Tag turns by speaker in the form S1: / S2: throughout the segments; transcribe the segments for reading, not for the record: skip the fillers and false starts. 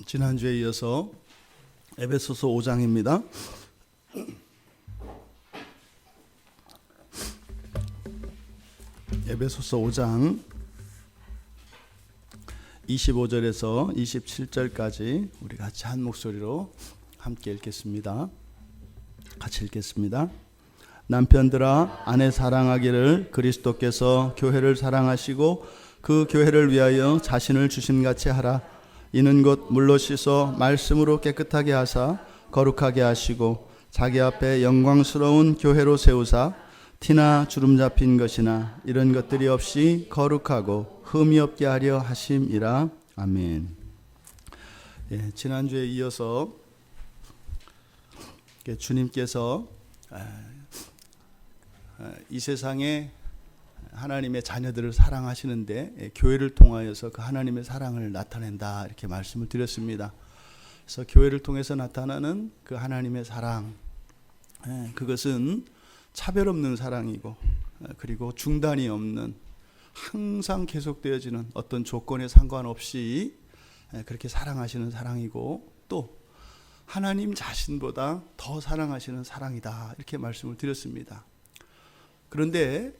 S1: 지난주에 이어서 에베소서 5장입니다. 에베소서 5장 25절에서 27절까지 우리 같이 한 목소리로 함께 읽겠습니다. 같이 읽겠습니다. 남편들아 아내 사랑하기를 그리스도께서 교회를 사랑하시고 그 교회를 위하여 자신을 주심같이 하라. 이는 곧 물로 씻어 말씀으로 깨끗하게 하사 거룩하게 하시고 자기 앞에 영광스러운 교회로 세우사 티나 주름 잡힌 것이나 이런 것들이 없이 거룩하고 흠이 없게 하려 하심이라. 아멘. 지난주에 이어서 주님께서 이 세상에 하나님의 자녀들을 사랑하시는데 교회를 통하여서 그 하나님의 사랑을 나타낸다 이렇게 말씀을 드렸습니다. 그래서 교회를 통해서 나타나는 그 하나님의 사랑, 그것은 차별 없는 사랑이고 그리고 중단이 없는 항상 계속되어지는 어떤 조건에 상관없이 그렇게 사랑하시는 사랑이고 또 하나님 자신보다 더 사랑하시는 사랑이다 이렇게 말씀을 드렸습니다. 그런데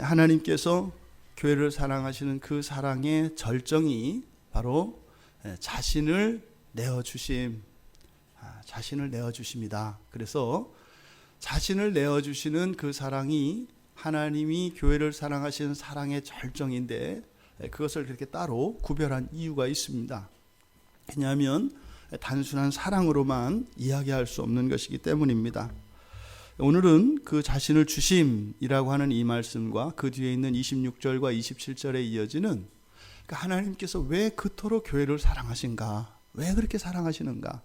S1: 하나님께서 교회를 사랑하시는 그 사랑의 절정이 바로 자신을 내어주심이다. 그래서 자신을 내어주시는 그 사랑이 하나님이 교회를 사랑하시는 사랑의 절정인데 그것을 그렇게 따로 구별한 이유가 있습니다. 왜냐하면 단순한 사랑으로만 이야기할 수 없는 것이기 때문입니다. 오늘은 그 자신을 주심이라고 하는 이 말씀과 그 뒤에 있는 26절과 27절에 이어지는 하나님께서 왜 그토록 교회를 사랑하신가, 왜 그렇게 사랑하시는가,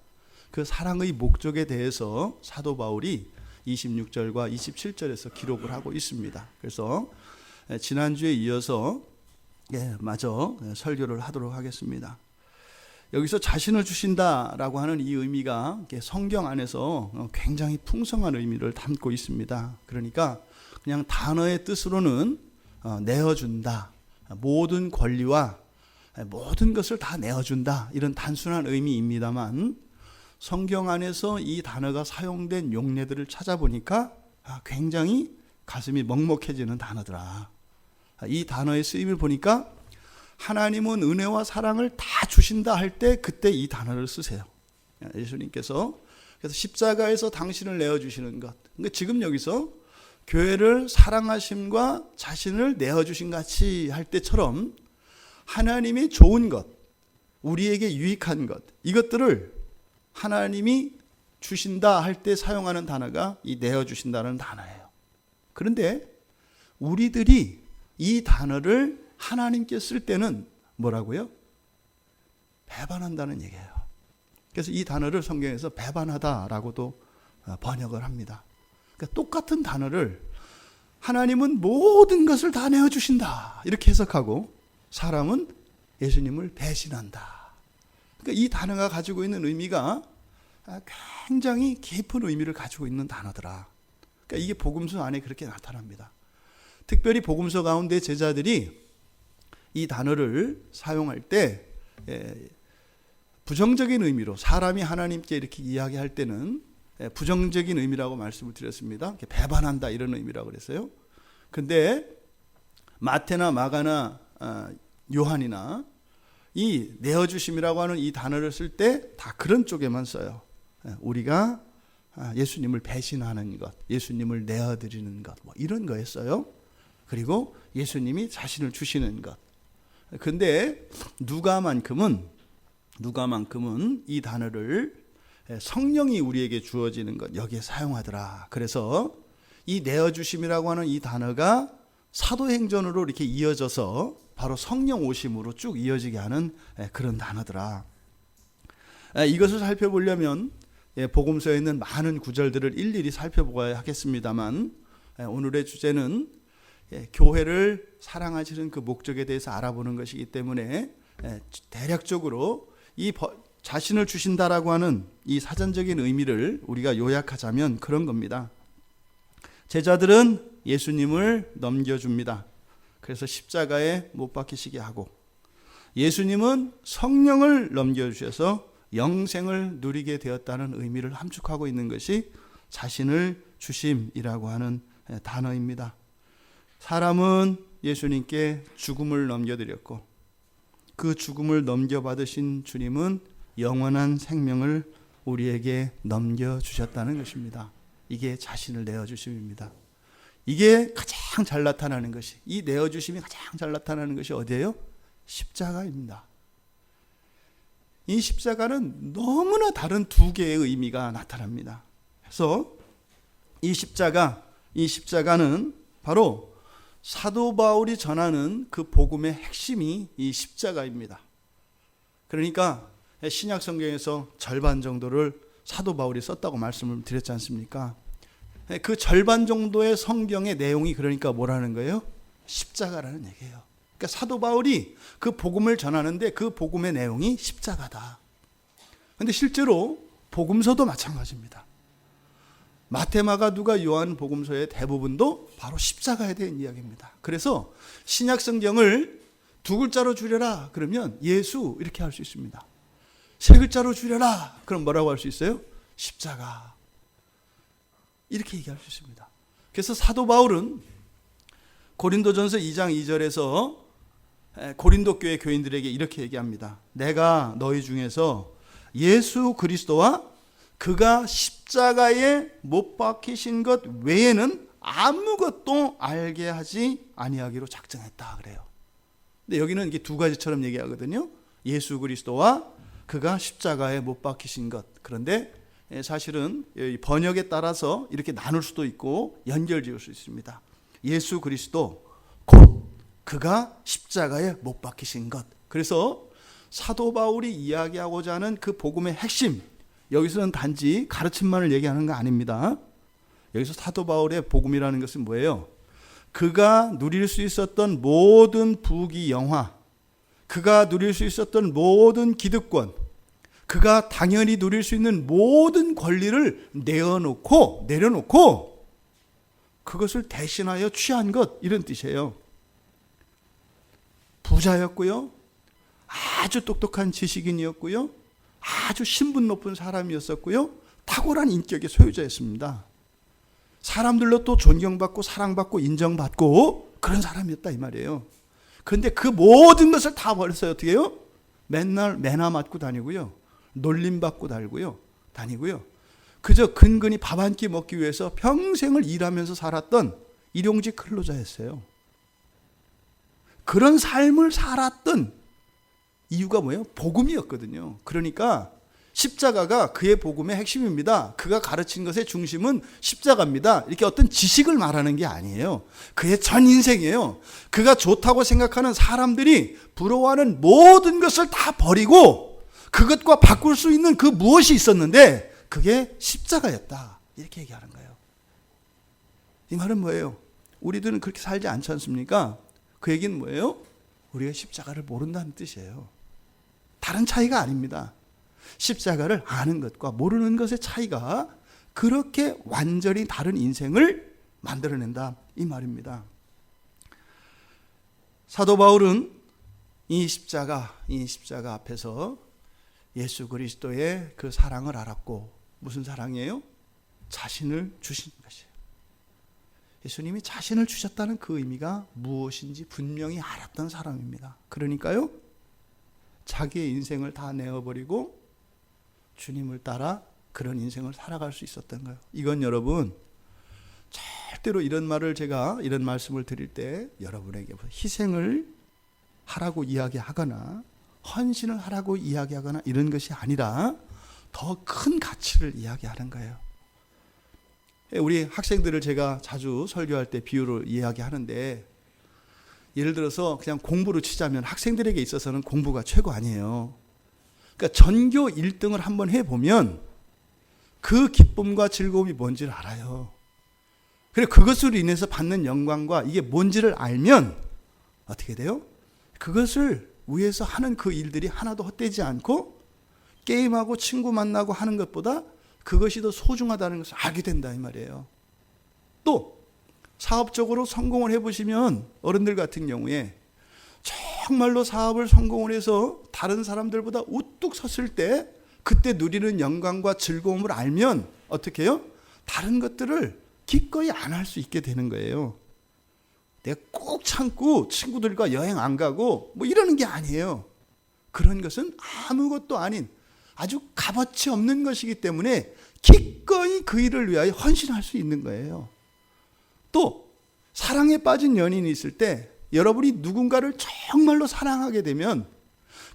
S1: 그 사랑의 목적에 대해서 사도 바울이 26절과 27절에서 기록을 하고 있습니다. 그래서 지난주에 이어서 마저 설교를 하도록 하겠습니다. 여기서 자신을 주신다라고 하는 이 의미가 성경 안에서 굉장히 풍성한 의미를 담고 있습니다. 그러니까 그냥 단어의 뜻으로는 내어준다, 모든 권리와 모든 것을 다 내어준다 이런 단순한 의미입니다만 성경 안에서 이 단어가 사용된 용례들을 찾아보니까 굉장히 가슴이 먹먹해지는 단어더라. 이 단어의 쓰임을 보니까 하나님은 은혜와 사랑을 다 주신다 할 때 그때 이 단어를 쓰세요. 예수님께서 그래서 십자가에서 당신을 내어주시는 것. 그러니까 지금 여기서 교회를 사랑하심과 자신을 내어주신 같이 할 때처럼 하나님이 좋은 것, 우리에게 유익한 것, 이것들을 하나님이 주신다 할 때 사용하는 단어가 이 내어주신다는 단어예요. 그런데 우리들이 이 단어를 하나님께 쓸 때는 뭐라고요? 배반한다는 얘기예요. 그래서 이 단어를 성경에서 배반하다라고도 번역을 합니다. 그러니까 똑같은 단어를 하나님은 모든 것을 다 내어주신다 이렇게 해석하고 사람은 예수님을 배신한다. 그러니까 이 단어가 가지고 있는 의미가 굉장히 깊은 의미를 가지고 있는 단어더라. 그러니까 이게 복음서 안에 그렇게 나타납니다. 특별히 복음서 가운데 제자들이 이 단어를 사용할 때 부정적인 의미로 사람이 하나님께 이렇게 이야기할 때는 부정적인 의미라고 말씀을 드렸습니다. 배반한다 이런 의미라고 그랬어요. 근데 마태나 마가나 요한이나 이 내어주심이라고 하는 이 단어를 쓸 때 다 그런 쪽에만 써요. 우리가 예수님을 배신하는 것, 예수님을 내어드리는 것, 뭐 이런 거에 써요. 그리고 예수님이 자신을 주시는 것. 근데 누가만큼은 이 단어를 성령이 우리에게 주어지는 것 여기에 사용하더라. 그래서 이 내어주심이라고 하는 이 단어가 사도행전으로 이렇게 이어져서 바로 성령 오심으로 쭉 이어지게 하는 그런 단어더라. 이것을 살펴보려면 복음서에 있는 많은 구절들을 일일이 살펴보아야 하겠습니다만 오늘의 주제는 교회를 사랑하시는 그 목적에 대해서 알아보는 것이기 때문에 대략적으로 이 자신을 주신다라고 하는 이 사전적인 의미를 우리가 요약하자면 그런 겁니다. 제자들은 예수님을 넘겨줍니다. 그래서 십자가에 못 박히시게 하고 예수님은 성령을 넘겨주셔서 영생을 누리게 되었다는 의미를 함축하고 있는 것이 자신을 주심이라고 하는 단어입니다. 사람은 예수님께 죽음을 넘겨드렸고 그 죽음을 넘겨받으신 주님은 영원한 생명을 우리에게 넘겨주셨다는 것입니다. 이게 자신을 내어주심입니다. 이게 가장 잘 나타나는 것이, 이 내어주심이 가장 잘 나타나는 것이 어디예요? 십자가입니다. 이 십자가는 너무나 다른 두 개의 의미가 나타납니다. 그래서 이 십자가는 바로 사도 바울이 전하는 그 복음의 핵심이 이 십자가입니다. 그러니까 신약 성경에서 절반 정도를 사도 바울이 썼다고 말씀을 드렸지 않습니까? 그 절반 정도의 성경의 내용이 그러니까 뭐라는 거예요? 십자가라는 얘기예요. 그러니까 사도 바울이 그 복음을 전하는데 그 복음의 내용이 십자가다. 그런데 실제로 복음서도 마찬가지입니다. 마태, 마가, 누가, 요한 복음서의 대부분도 바로 십자가에 대한 이야기입니다. 그래서 신약 성경을 두 글자로 줄여라 그러면 예수 이렇게 할 수 있습니다. 세 글자로 줄여라 그럼 뭐라고 할 수 있어요? 십자가. 이렇게 얘기할 수 있습니다. 그래서 사도 바울은 고린도전서 2장 2절에서 고린도 교회 교인들에게 이렇게 얘기합니다. 내가 너희 중에서 예수 그리스도와 그가 십자가에 못 박히신 것 외에는 아무것도 알게 하지 아니하기로 작정했다 그래요. 근데 여기는 이게 두 가지처럼 얘기하거든요. 예수 그리스도와 그가 십자가에 못 박히신 것. 그런데 사실은 번역에 따라서 이렇게 나눌 수도 있고 연결 지을 수 있습니다. 예수 그리스도 곧 그가 십자가에 못 박히신 것. 그래서 사도 바울이 이야기하고자 하는 그 복음의 핵심, 여기서는 단지 가르침만을 얘기하는 거 아닙니다. 여기서 사도 바울의 복음이라는 것은 뭐예요? 그가 누릴 수 있었던 모든 부귀 영화, 그가 누릴 수 있었던 모든 기득권, 그가 당연히 누릴 수 있는 모든 권리를 내려놓고 그것을 대신하여 취한 것, 이런 뜻이에요. 부자였고요, 아주 똑똑한 지식인이었고요, 아주 신분 높은 사람이었었고요, 탁월한 인격의 소유자였습니다. 사람들로 또 존경받고 사랑받고 인정받고 그런 사람이었다 이 말이에요. 그런데 그 모든 것을 다 버렸어요. 어떻게 해요? 맨날 매나 맞고 다니고요, 놀림받고 다니고요, 그저 근근히 밥 한 끼 먹기 위해서 평생을 일하면서 살았던 일용직 근로자였어요. 그런 삶을 살았던 이유가 뭐예요? 복음이었거든요. 그러니까 십자가가 그의 복음의 핵심입니다. 그가 가르친 것의 중심은 십자가입니다. 이렇게 어떤 지식을 말하는 게 아니에요. 그의 전 인생이에요. 그가 좋다고 생각하는 사람들이 부러워하는 모든 것을 다 버리고 그것과 바꿀 수 있는 그 무엇이 있었는데 그게 십자가였다. 이렇게 얘기하는 거예요. 이 말은 뭐예요? 우리들은 그렇게 살지 않지 않습니까? 그 얘기는 뭐예요? 우리가 십자가를 모른다는 뜻이에요. 다른 차이가 아닙니다. 십자가를 아는 것과 모르는 것의 차이가 그렇게 완전히 다른 인생을 만들어낸다 이 말입니다. 사도 바울은 이 십자가 앞에서 예수 그리스도의 그 사랑을 알았고, 무슨 사랑이에요? 자신을 주신 것이에요. 예수님이 자신을 주셨다는 그 의미가 무엇인지 분명히 알았던 사람입니다. 그러니까요, 자기의 인생을 다 내어버리고 주님을 따라 그런 인생을 살아갈 수 있었던 거예요. 이건 여러분, 절대로 이런 말씀을 드릴 때 여러분에게 희생을 하라고 이야기하거나 헌신을 하라고 이야기하거나 이런 것이 아니라 더 큰 가치를 이야기하는 거예요. 우리 학생들을 제가 자주 설교할 때 비유로 이야기하는데, 예를 들어서 그냥 공부로 치자면 학생들에게 있어서는 공부가 최고 아니에요. 그러니까 전교 1등을 한번 해보면 그 기쁨과 즐거움이 뭔지를 알아요. 그리고 그것으로 인해서 받는 영광과 이게 뭔지를 알면 어떻게 돼요? 그것을 위해서 하는 그 일들이 하나도 헛되지 않고 게임하고 친구 만나고 하는 것보다 그것이 더 소중하다는 것을 알게 된다 이 말이에요. 또 사업적으로 성공을 해보시면 어른들 같은 경우에 정말로 사업을 성공을 해서 다른 사람들보다 우뚝 섰을 때 그때 누리는 영광과 즐거움을 알면 어떻게 해요? 다른 것들을 기꺼이 안 할 수 있게 되는 거예요. 내가 꼭 참고 친구들과 여행 안 가고 뭐 이러는 게 아니에요. 그런 것은 아무것도 아닌 아주 값어치 없는 것이기 때문에 기꺼이 그 일을 위하여 헌신할 수 있는 거예요. 또 사랑에 빠진 연인이 있을 때 여러분이 누군가를 정말로 사랑하게 되면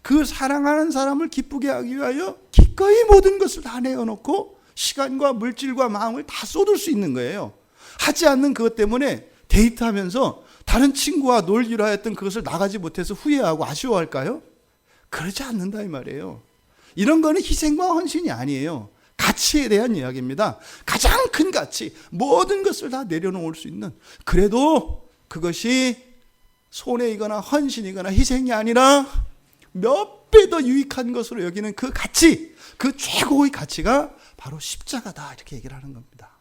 S1: 그 사랑하는 사람을 기쁘게 하기 위하여 기꺼이 모든 것을 다 내어놓고 시간과 물질과 마음을 다 쏟을 수 있는 거예요. 하지 않는 그것 때문에 데이트하면서 다른 친구와 놀기로 하였던 그것을 나가지 못해서 후회하고 아쉬워할까요? 그러지 않는다 이 말이에요. 이런 거는 희생과 헌신이 아니에요. 가치에 대한 이야기입니다. 가장 큰 가치, 모든 것을 다 내려놓을 수 있는, 그래도 그것이 손해이거나 헌신이거나 희생이 아니라 몇 배 더 유익한 것으로 여기는 그 가치, 그 최고의 가치가 바로 십자가다, 이렇게 얘기를 하는 겁니다.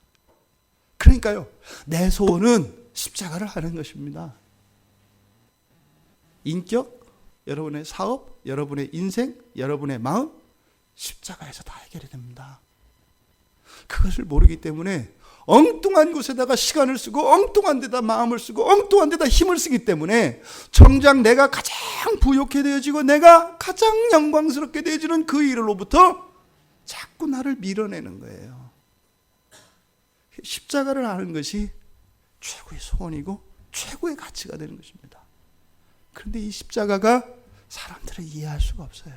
S1: 그러니까요, 내 소원은 십자가를 하는 것입니다. 인격, 여러분의 사업, 여러분의 인생, 여러분의 마음, 십자가에서 다 해결이 됩니다. 그것을 모르기 때문에 엉뚱한 곳에다가 시간을 쓰고 엉뚱한 데다 마음을 쓰고 엉뚱한 데다 힘을 쓰기 때문에 정작 내가 가장 부욕해 되어지고 내가 가장 영광스럽게 되어지는 그 일로부터 자꾸 나를 밀어내는 거예요. 십자가를 아는 것이 최고의 소원이고 최고의 가치가 되는 것입니다. 그런데 이 십자가가 사람들은 이해할 수가 없어요.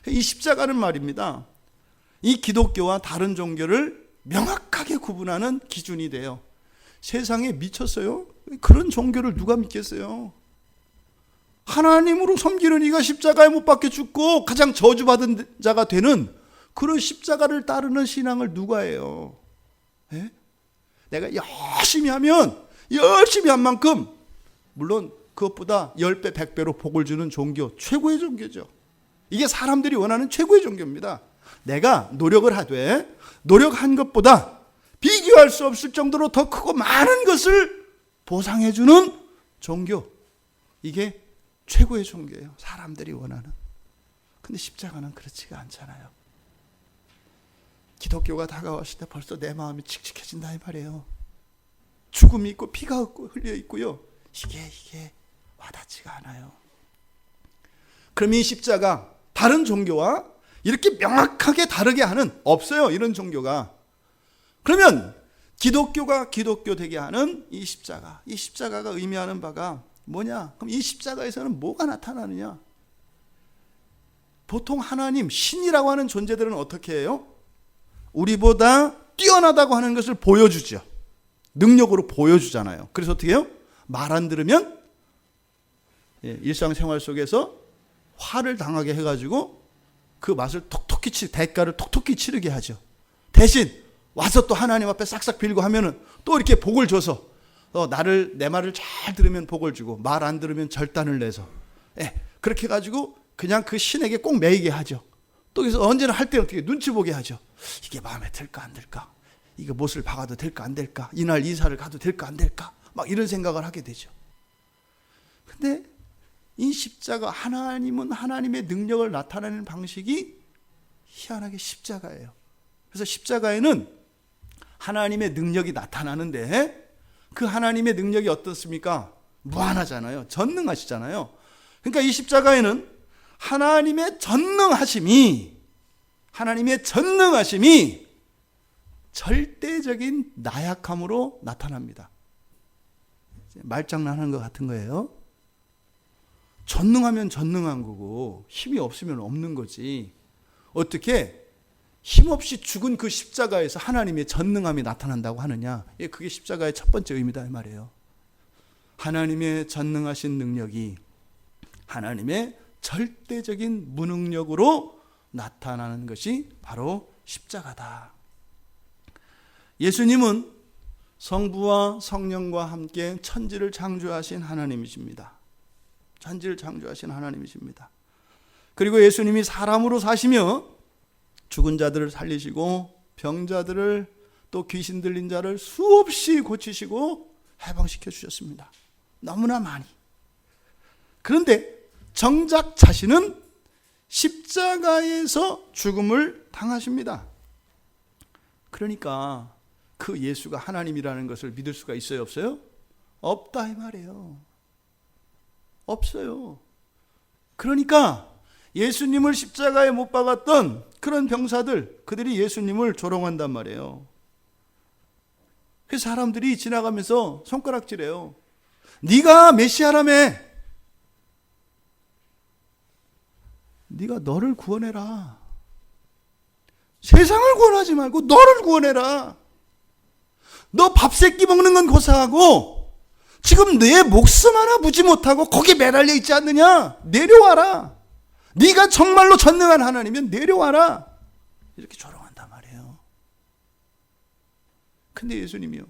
S1: 이 십자가는 말입니다, 이 기독교와 다른 종교를 명확하게 구분하는 기준이 돼요. 세상에 미쳤어요? 그런 종교를 누가 믿겠어요? 하나님으로 섬기는 이가 십자가에 못 박혀 죽고 가장 저주받은 자가 되는 그런 십자가를 따르는 신앙을 누가 해요? 예? 내가 열심히 하면 열심히 한 만큼, 물론 그것보다 10배, 100배로 복을 주는 종교, 최고의 종교죠. 이게 사람들이 원하는 최고의 종교입니다. 내가 노력을 하되 노력한 것보다 비교할 수 없을 정도로 더 크고 많은 것을 보상해 주는 종교, 이게 최고의 종교예요. 사람들이 원하는. 근데 십자가는 그렇지가 않잖아요. 기독교가 다가왔을 때 벌써 내 마음이 칙칙해진다 이 말이에요. 죽음이 있고 피가 흘려 있고요. 이게 와닿지가 않아요. 그럼 이 십자가, 다른 종교와 이렇게 명확하게 다르게 하는, 없어요 이런 종교가. 그러면 기독교가 기독교 되게 하는 이 십자가, 이 십자가가 의미하는 바가 뭐냐? 그럼 이 십자가에서는 뭐가 나타나느냐? 보통 하나님, 신이라고 하는 존재들은 어떻게 해요? 우리보다 뛰어나다고 하는 것을 보여주죠. 능력으로 보여주잖아요. 그래서 어떻게 해요? 말 안 들으면 일상생활 속에서 화를 당하게 해가지고 그 맛을 대가를 톡톡히 치르게 하죠. 대신 와서 또 하나님 앞에 싹싹 빌고 하면은 또 이렇게 복을 줘서 내 말을 잘 들으면 복을 주고 말 안 들으면 절단을 내서, 그렇게 해가지고 그냥 그 신에게 꼭 매이게 하죠. 또 그래서 언제나 할 때 어떻게 눈치 보게 하죠. 이게 마음에 들까 안 들까? 이거 못을 박아도 될까 안 될까? 이날 이사를 가도 될까 안 될까? 막 이런 생각을 하게 되죠. 근데 이 십자가, 하나님은 하나님의 능력을 나타내는 방식이 희한하게 십자가예요. 그래서 십자가에는 하나님의 능력이 나타나는데 그 하나님의 능력이 어떻습니까? 무한하잖아요. 전능하시잖아요. 그러니까 이 십자가에는 하나님의 전능하심이 절대적인 나약함으로 나타납니다. 말장난하는 것 같은 거예요. 전능하면 전능한 거고 힘이 없으면 없는 거지. 어떻게 힘없이 죽은 그 십자가에서 하나님의 전능함이 나타난다고 하느냐? 그게 십자가의 첫 번째 의미다 이 말이에요. 하나님의 전능하신 능력이 하나님의 절대적인 무능력으로 나타나는 것이 바로 십자가다. 예수님은 성부와 성령과 함께 천지를 창조하신 하나님이십니다. 천지를 창조하신 하나님이십니다. 그리고 예수님이 사람으로 사시며 죽은 자들을 살리시고 병자들을, 또 귀신 들린 자를 수없이 고치시고 해방시켜 주셨습니다. 너무나 많이. 그런데 정작 자신은 십자가에서 죽음을 당하십니다. 그러니까 그 예수가 하나님이라는 것을 믿을 수가 있어요, 없어요? 없다 이 말이에요. 없어요. 그러니까 예수님을 십자가에 못 박았던 그런 병사들, 그들이 예수님을 조롱한단 말이에요. 그래서 사람들이 지나가면서 손가락질해요. 네가 메시아라며. 네가 너를 구원해라. 세상을 구원하지 말고 너를 구원해라. 너 밥 세끼 먹는 건 고사하고 지금 내 목숨 하나 부지 못하고 거기에 매달려 있지 않느냐? 내려와라. 네가 정말로 전능한 하나님이면 내려와라. 이렇게 조롱한단 말이에요. 근데 예수님이요,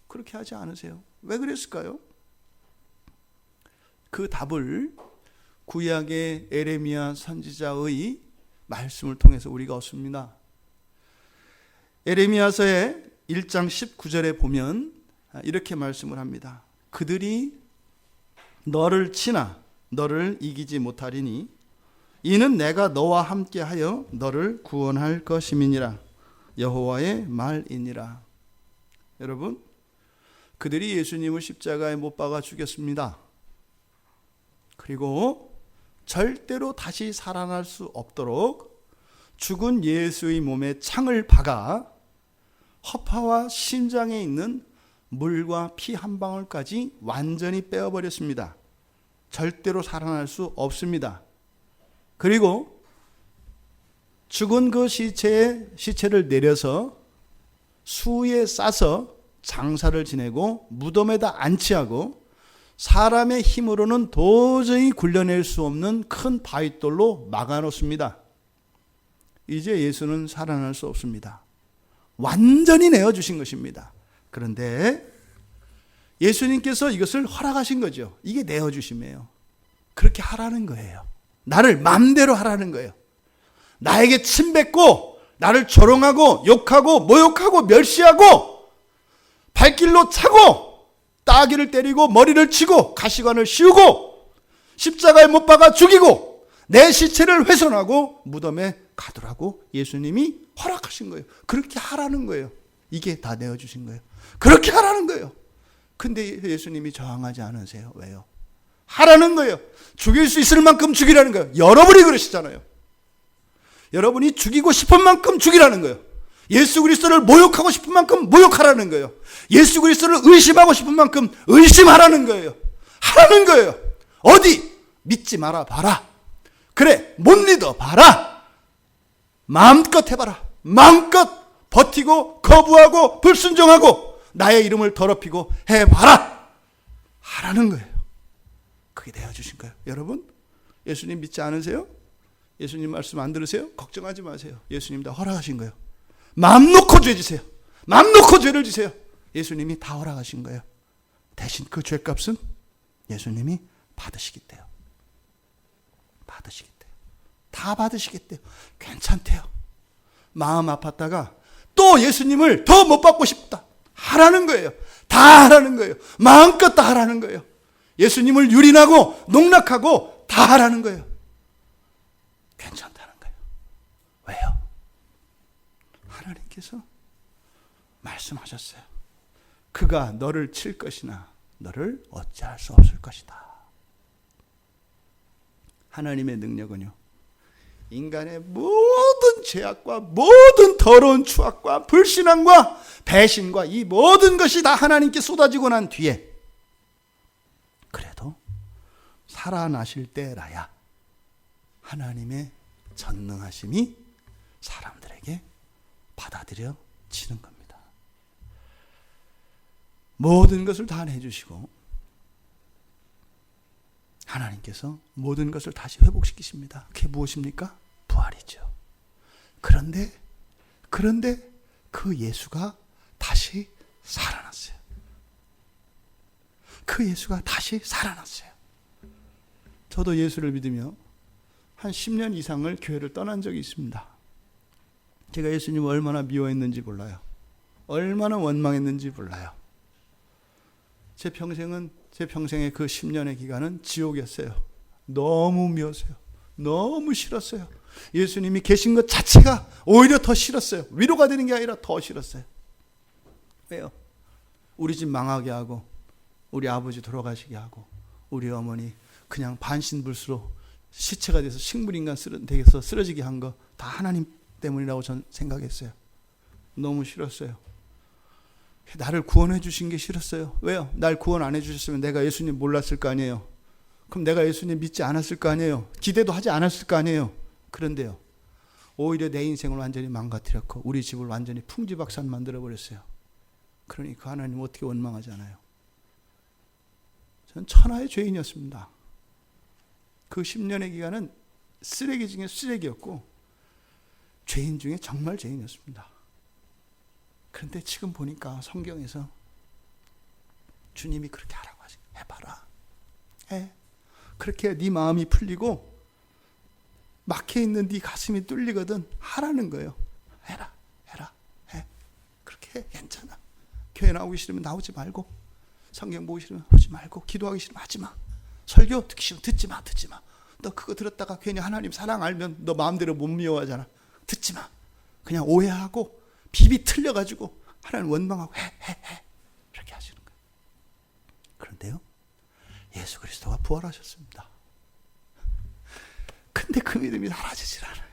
S1: 그렇게 하지 않으세요. 왜 그랬을까요? 그 답을 구약의 에레미야 선지자의 말씀을 통해서 우리가 얻습니다. 에레미야서의 1장 19절에 보면 이렇게 말씀을 합니다. 그들이 너를 치나 너를 이기지 못하리니 이는 내가 너와 함께하여 너를 구원할 것임이니라. 여호와의 말이니라. 여러분, 그들이 예수님을 십자가에 못 박아 죽였습니다. 그리고 절대로 다시 살아날 수 없도록 죽은 예수의 몸에 창을 박아 허파와 심장에 있는 물과 피 한 방울까지 완전히 빼어버렸습니다. 절대로 살아날 수 없습니다. 그리고 죽은 그 시체를 내려서 수에 싸서 장사를 지내고 무덤에다 안치하고 사람의 힘으로는 도저히 굴려낼 수 없는 큰 바위돌로 막아놓습니다. 이제 예수는 살아날 수 없습니다. 완전히 내어주신 것입니다. 그런데 예수님께서 이것을 허락하신 거죠. 이게 내어주심이에요. 그렇게 하라는 거예요. 나를 마음대로 하라는 거예요. 나에게 침뱉고 나를 조롱하고 욕하고 모욕하고 멸시하고 발길로 차고 따귀를 때리고 머리를 치고 가시관을 씌우고 십자가에 못 박아 죽이고 내 시체를 훼손하고 무덤에 가두라고 예수님이 허락하신 거예요. 그렇게 하라는 거예요. 이게 다 내어주신 거예요. 그렇게 하라는 거예요. 근데 예수님이 저항하지 않으세요. 왜요? 하라는 거예요. 죽일 수 있을 만큼 죽이라는 거예요. 여러분이 그러시잖아요. 여러분이 죽이고 싶은 만큼 죽이라는 거예요. 예수 그리스도를 모욕하고 싶은 만큼 모욕하라는 거예요. 예수 그리스도를 의심하고 싶은 만큼 의심하라는 거예요. 하라는 거예요. 어디? 믿지 마라 봐라. 그래, 못 믿어 봐라. 마음껏 해봐라. 마음껏 버티고 거부하고 불순종하고 나의 이름을 더럽히고 해봐라. 하라는 거예요. 그게 내어주신 거예요. 여러분, 예수님 믿지 않으세요? 예수님 말씀 안 들으세요? 걱정하지 마세요. 예수님 다 허락하신 거예요. 마음 놓고 죄 지세요. 마음 놓고 죄를 지세요. 예수님이 다 허락하신 거예요. 대신 그 죄값은 예수님이 받으시겠대요. 받으시겠대요. 다 받으시겠대요. 괜찮대요. 마음 아팠다가 또 예수님을 더 못 받고 싶다. 하라는 거예요. 다 하라는 거예요. 마음껏 다 하라는 거예요. 예수님을 유린하고 농락하고 다 하라는 거예요. 괜찮다는 거예요. 왜요? 하나님께서 말씀하셨어요. 그가 너를 칠 것이나 너를 어찌할 수 없을 것이다. 하나님의 능력은요, 인간의 모든 죄악과 모든 더러운 추악과 불신앙과 배신과 이 모든 것이 다 하나님께 쏟아지고 난 뒤에 그래도 살아나실 때라야 하나님의 전능하심이 사람들에게 받아들여지는 겁니다. 모든 것을 다 내주시고 하나님께서 모든 것을 다시 회복시키십니다. 그게 무엇입니까? 부활이죠. 그런데 그 예수가 다시 살아났어요. 그 예수가 다시 살아났어요. 저도 예수를 믿으며 한 10년 이상을 교회를 떠난 적이 있습니다. 제가 예수님을 얼마나 미워했는지 몰라요. 얼마나 원망했는지 몰라요. 제 평생은 제 평생의 그 10년의 기간은 지옥이었어요. 너무 미웠어요. 너무 싫었어요. 예수님이 계신 것 자체가 오히려 더 싫었어요. 위로가 되는 게 아니라 더 싫었어요. 왜요? 우리 집 망하게 하고, 우리 아버지 돌아가시게 하고, 우리 어머니 그냥 반신불수로 시체가 돼서 식물인간 되어서 쓰러지게 한 거 다 하나님 때문이라고 저는 생각했어요. 너무 싫었어요. 나를 구원해 주신 게 싫었어요. 왜요? 날 구원 안 해 주셨으면 내가 예수님 몰랐을 거 아니에요. 그럼 내가 예수님 믿지 않았을 거 아니에요. 기대도 하지 않았을 거 아니에요. 그런데요, 오히려 내 인생을 완전히 망가뜨렸고 우리 집을 완전히 풍지박산 만들어버렸어요. 그러니까 하나님 어떻게 원망하잖아요. 저는 천하의 죄인이었습니다. 그 10년의 기간은 쓰레기 중에 쓰레기였고 죄인 중에 정말 죄인이었습니다. 그런데 지금 보니까 성경에서 주님이 그렇게 하라고 하시, 해봐라. 해. 그렇게 해야 네 마음이 풀리고 막혀있는 네 가슴이 뚫리거든. 하라는 거예요. 해라. 해. 그렇게 해. 괜찮아. 교회 나오기 싫으면 나오지 말고, 성경 보기 싫으면 보지 말고, 기도하기 싫으면 하지 마, 설교 듣기 싫으면 듣지 마. 너 그거 들었다가 괜히 하나님 사랑 알면 너 마음대로 못 미워하잖아. 듣지 마. 그냥 오해하고 비비 틀려가지고 하나님 원망하고 해. 이렇게 하시는 거예요. 그런데요, 예수 그리스도가 부활하셨습니다. 근데 그 믿음이 사라지질 않아요.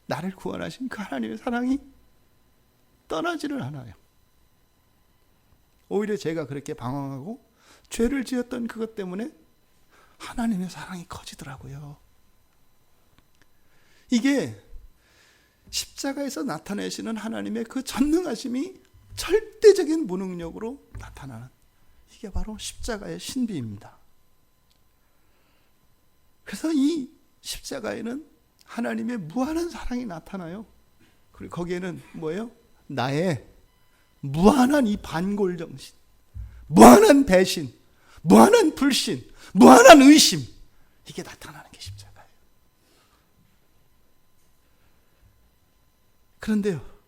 S1: 나를 구원하신 그 하나님의 사랑이 떠나지를 않아요. 오히려 제가 그렇게 방황하고 죄를 지었던 그것 때문에 하나님의 사랑이 커지더라고요. 이게 십자가에서 나타내시는 하나님의 그 전능하심이 절대적인 무능력으로 나타나는, 이게 바로 십자가의 신비입니다. 그래서 이 십자가에는 하나님의 무한한 사랑이 나타나요. 그리고 거기에는 뭐예요? 나의 무한한 이 반골정신, 무한한 배신, 무한한 불신, 무한한 의심, 이게 나타나는 게 십자가예요. 그런데요,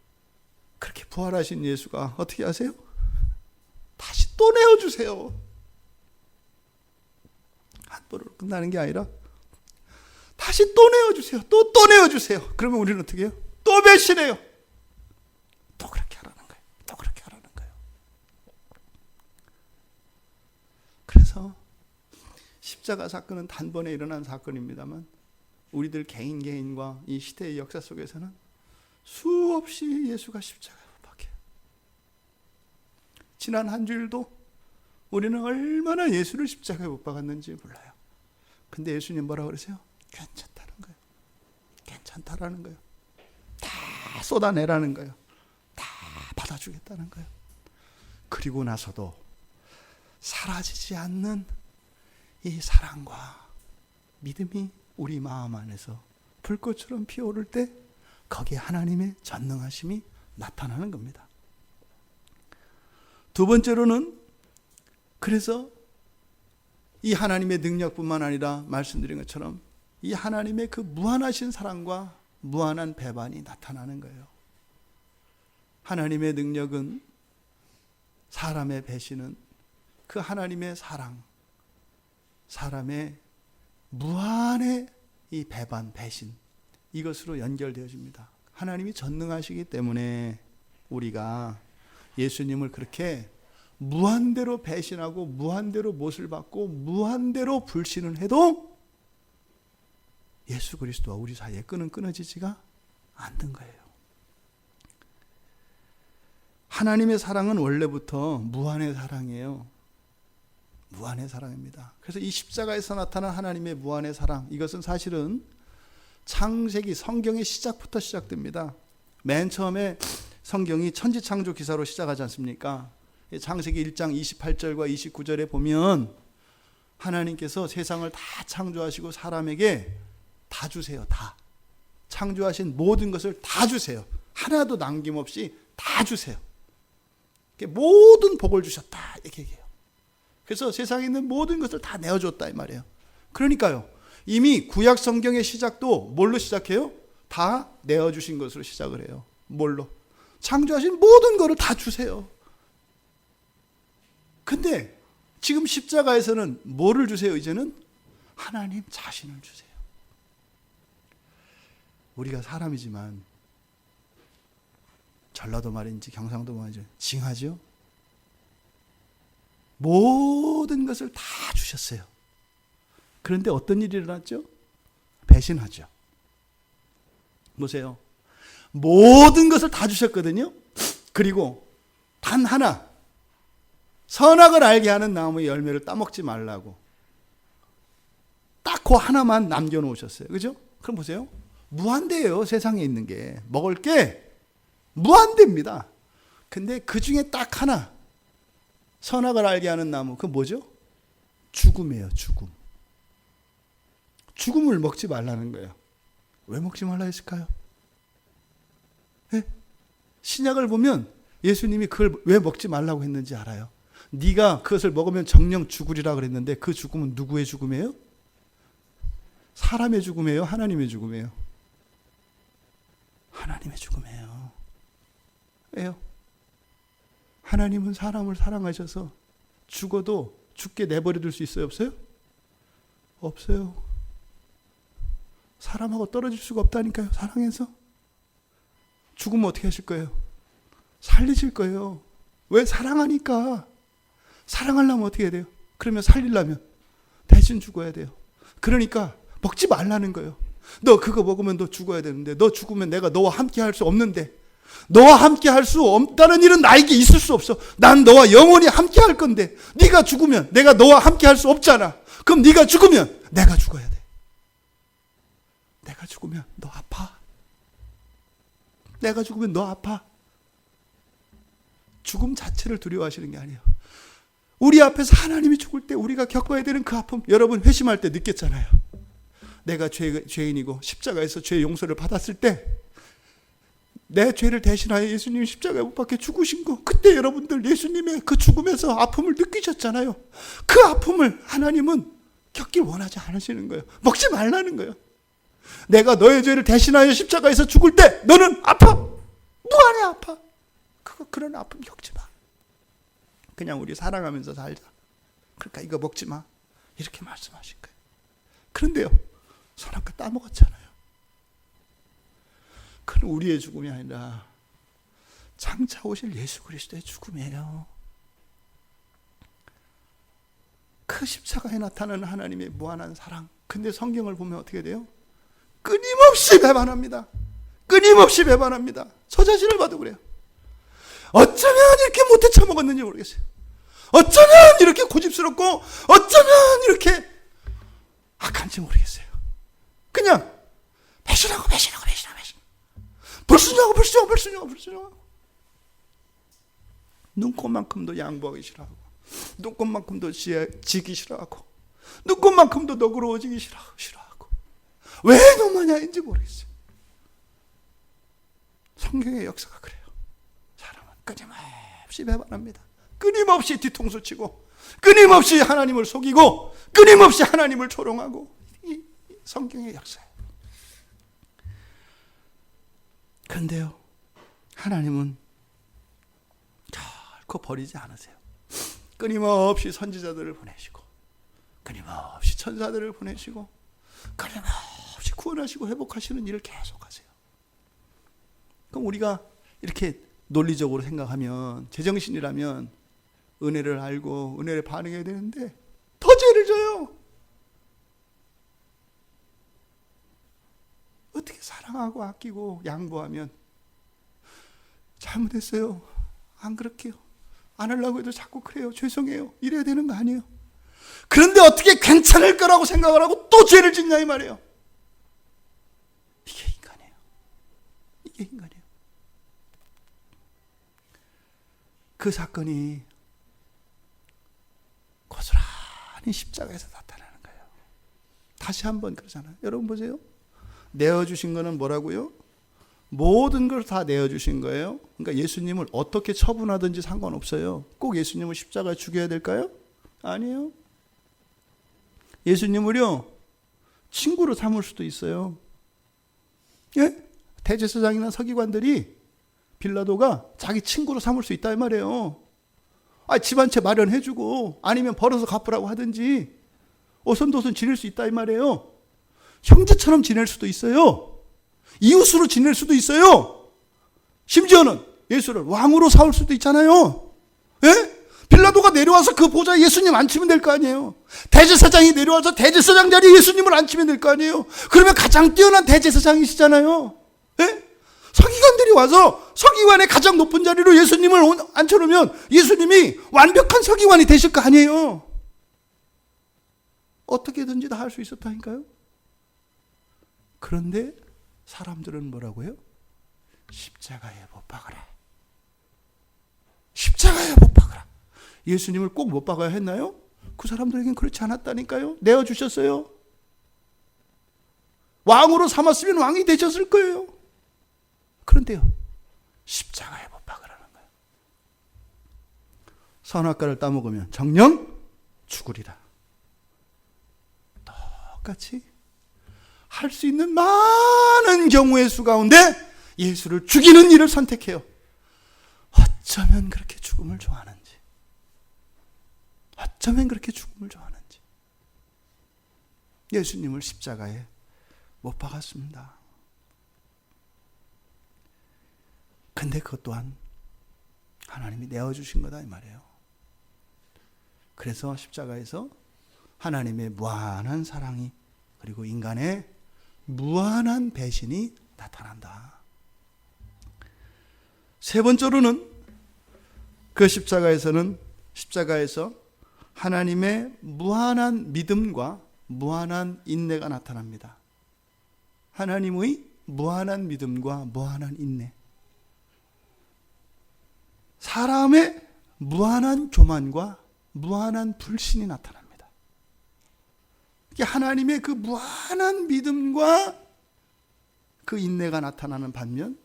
S1: 그렇게 부활하신 예수가 어떻게 하세요? 다시 또 내어주세요. 한 번으로 끝나는 게 아니라 다시 또 내어주세요. 또 내어주세요. 그러면 우리는 어떻게 해요? 또 배신해요. 또 그렇게 하라는 거예요. 또 그렇게 하라는 거예요. 그래서 십자가 사건은 단번에 일어난 사건입니다만 우리들 개인과 이 시대의 역사 속에서는 수없이 예수가 십자가에 못 박혀요. 지난 한 주일도 우리는 얼마나 예수를 십자가에 못 박았는지 몰라요. 근데 예수님 뭐라고 그러세요? 괜찮다는 거예요. 괜찮다라는 거예요. 다 쏟아내라는 거예요. 다 받아주겠다는 거예요. 그리고 나서도 사라지지 않는 이 사랑과 믿음이 우리 마음 안에서 불꽃처럼 피어오를 때 거기에 하나님의 전능하심이 나타나는 겁니다. 두 번째로는, 그래서 이 하나님의 능력뿐만 아니라 말씀드린 것처럼 이 하나님의 그 무한하신 사랑과 무한한 배반이 나타나는 거예요. 하나님의 능력은, 사람의 배신은 그 하나님의 사랑, 사람의 무한의 이 배반, 배신, 이것으로 연결되어집니다. 하나님이 전능하시기 때문에 우리가 예수님을 그렇게 무한대로 배신하고 무한대로 못을 받고 무한대로 불신을 해도 예수 그리스도와 우리 사이에 끈은 끊어지지가 않는 거예요. 하나님의 사랑은 원래부터 무한의 사랑이에요. 무한의 사랑입니다. 그래서 이 십자가에서 나타난 하나님의 무한의 사랑, 이것은 사실은 창세기, 성경의 시작부터 시작됩니다. 맨 처음에 성경이 천지창조 기사로 시작하지 않습니까? 창세기 1장 28절과 29절에 보면 하나님께서 세상을 다 창조하시고 사람에게 다 주세요. 다. 창조하신 모든 것을 다 주세요. 하나도 남김없이 다 주세요. 모든 복을 주셨다, 이렇게 얘기해요. 그래서 세상에 있는 모든 것을 다 내어줬다, 이 말이에요. 그러니까요, 이미 구약 성경의 시작도 뭘로 시작해요? 다 내어주신 것으로 시작을 해요. 뭘로? 창조하신 모든 것을 다 주세요. 근데 지금 십자가에서는 뭐를 주세요? 이제는 하나님 자신을 주세요. 우리가 사람이지만 전라도 말인지 경상도 말인지 징하죠? 모든 것을 다 주셨어요. 그런데 어떤 일이 일어났죠? 배신하죠. 보세요. 모든 것을 다 주셨거든요. 그리고 단 하나, 선악을 알게 하는 나무의 열매를 따먹지 말라고 딱 그 하나만 남겨놓으셨어요. 그죠? 그럼 보세요. 무한대예요. 세상에 있는 게. 먹을 게 무한대입니다. 근데 그 중에 딱 하나, 선악을 알게 하는 나무, 그건 뭐죠? 죽음이에요. 죽음. 죽음을 먹지 말라는 거예요. 왜 먹지 말라 했을까요? 네? 신약을 보면 예수님이 그걸 왜 먹지 말라고 했는지 알아요? 네가 그것을 먹으면 정령 죽으리라 그랬는데 그 죽음은 누구의 죽음이에요? 사람의 죽음이에요? 하나님의 죽음이에요? 하나님의 죽음이에요. 왜요? 하나님은 사람을 사랑하셔서 죽어도 죽게 내버려둘 수 있어요? 없어요? 없어요. 사람하고 떨어질 수가 없다니까요. 사랑해서. 죽으면 어떻게 하실 거예요? 살리실 거예요. 왜? 사랑하니까. 사랑하려면 어떻게 해야 돼요? 그러면 살리려면 대신 죽어야 돼요. 그러니까 먹지 말라는 거예요. 너 그거 먹으면 너 죽어야 되는데, 너 죽으면 내가 너와 함께 할 수 없는데, 너와 함께 할 수 없다는 일은 나에게 있을 수 없어. 난 너와 영원히 함께 할 건데, 네가 죽으면 내가 너와 함께 할 수 없잖아. 그럼 네가 죽으면 내가 죽어야 돼. 내가 죽으면 너 아파. 내가 죽으면 너 아파. 죽음 자체를 두려워하시는 게 아니에요. 우리 앞에서 하나님이 죽을 때 우리가 겪어야 되는 그 아픔, 여러분 회심할 때 느꼈잖아요. 내가 죄인이고 십자가에서 죄 용서를 받았을 때 내 죄를 대신하여 예수님이 십자가에 못 박혀 죽으신 거, 그때 여러분들 예수님의 그 죽음에서 아픔을 느끼셨잖아요. 그 아픔을 하나님은 겪길 원하지 않으시는 거예요. 먹지 말라는 거예요. 내가 너의 죄를 대신하여 십자가에서 죽을 때 너는 아파. 누가 안 해? 아파. 그런 아픔 겪지 마. 그냥 우리 사랑하면서 살자. 그러니까 이거 먹지 마. 이렇게 말씀하신 거예요. 그런데요, 선악과 따먹었잖아요. 그건 우리의 죽음이 아니라 장차 오실 예수 그리스도의 죽음이에요. 그 십자가에 나타나는 하나님의 무한한 사랑. 근데 성경을 보면 어떻게 돼요? 끊임없이 배반합니다. 끊임없이 배반합니다. 저 자신을 봐도 그래요. 어쩌면 이렇게 못해 처먹었는지 모르겠어요. 어쩌면 이렇게 고집스럽고 어쩌면 이렇게 악한지 모르겠어요. 그냥 배신하고 불순종하고 눈꽃만큼도 양보하기 싫어하고, 눈꽃만큼도 지기 싫어하고, 눈꽃만큼도 너그러워지기 싫어하고, 왜 너무냐인지 모르겠어요. 성경의 역사가 그래요. 사람은 끊임없이 배반합니다. 끊임없이 뒤통수 치고, 끊임없이 하나님을 속이고, 끊임없이 하나님을 조롱하고, 이 성경의 역사예요. 그런데요, 하나님은 결코 버리지 않으세요. 끊임없이 선지자들을 보내시고, 끊임없이 천사들을 보내시고, 끊임없이 구원하시고 회복하시는 일을 계속하세요. 그럼 우리가 이렇게 논리적으로 생각하면, 제정신이라면 은혜를 알고 은혜를 반응해야 되는데 더 죄를 져요. 어떻게 사랑하고 아끼고 양보하면, 잘못했어요, 안 그럴게요, 안 하려고 해도 자꾸 그래요, 죄송해요, 이래야 되는 거 아니에요. 그런데 어떻게 괜찮을 거라고 생각을 하고 또 죄를 짓냐 이 말이에요. 이게 인간이에요. 이게 인간이에요. 그 사건이 고스란히 십자가에서 나타나는 거예요. 다시 한번 그러잖아요. 여러분 보세요. 내어주신 거는 뭐라고요? 모든 걸 다 내어주신 거예요. 그러니까 예수님을 어떻게 처분하든지 상관없어요. 꼭 예수님을 십자가에 죽여야 될까요? 아니에요. 예수님을요, 친구로 삼을 수도 있어요. 예? 대제사장이나 서기관들이 빌라도가 자기 친구로 삼을 수 있다 이 말이에요. 집 한 채 마련해주고 아니면 벌어서 갚으라고 하든지 오손도손 지낼 수 있다 이 말이에요. 형제처럼 지낼 수도 있어요. 이웃으로 지낼 수도 있어요. 심지어는 예수를 왕으로 삼을 수도 있잖아요. 예? 빌라도가 내려와서 그 보좌에 예수님 앉히면 될 거 아니에요. 대제사장이 내려와서 대제사장 자리에 예수님을 앉히면 될 거 아니에요. 그러면 가장 뛰어난 대제사장이시잖아요. 예? 서기관들이 와서 서기관의 가장 높은 자리로 예수님을 앉혀놓으면 예수님이 완벽한 서기관이 되실 거 아니에요. 어떻게든지 다 할 수 있었다니까요. 그런데 사람들은 뭐라고요? 십자가에 못 박아라. 십자가에 못 박아라. 예수님을 꼭 못 박아야 했나요? 그 사람들에겐 그렇지 않았다니까요. 내어주셨어요. 왕으로 삼았으면 왕이 되셨을 거예요. 그런데요, 십자가에 못 박으라는 거예요. 선악과를 따먹으면 정녕 죽으리라. 똑같이 할 수 있는 많은 경우의 수 가운데 예수를 죽이는 일을 선택해요. 어쩌면 그렇게 죽음을 좋아하는지, 어쩌면 그렇게 죽음을 좋아하는지. 예수님을 십자가에 못 박았습니다. 근데 그것 또한 하나님이 내어주신 거다 이 말이에요. 그래서 십자가에서 하나님의 무한한 사랑이 그리고 인간의 무한한 배신이 나타난다. 세 번째로는 그 십자가에서 하나님의 무한한 믿음과 무한한 인내가 나타납니다. 하나님의 무한한 믿음과 무한한 인내. 사람의 무한한 교만과 무한한 불신이 나타납니다. 하나님의 그 무한한 믿음과 그 인내가 나타나는 반면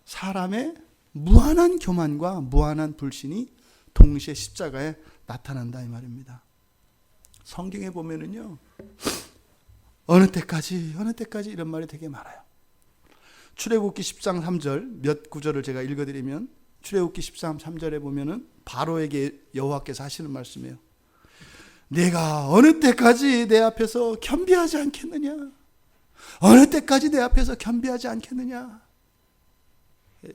S1: 사람의 무한한 교만과 무한한 불신이 동시에 십자가에 나타난다 이 말입니다. 성경에 보면은요, 어느 때까지 이런 말이 되게 많아요. 출애굽기 10장 3절 몇 구절을 제가 읽어드리면, 출애굽기 13, 3절에 보면은 바로에게 여호와께서 하시는 말씀이에요. 내가 어느 때까지 내 앞에서 겸비하지 않겠느냐? 어느 때까지 내 앞에서 겸비하지 않겠느냐?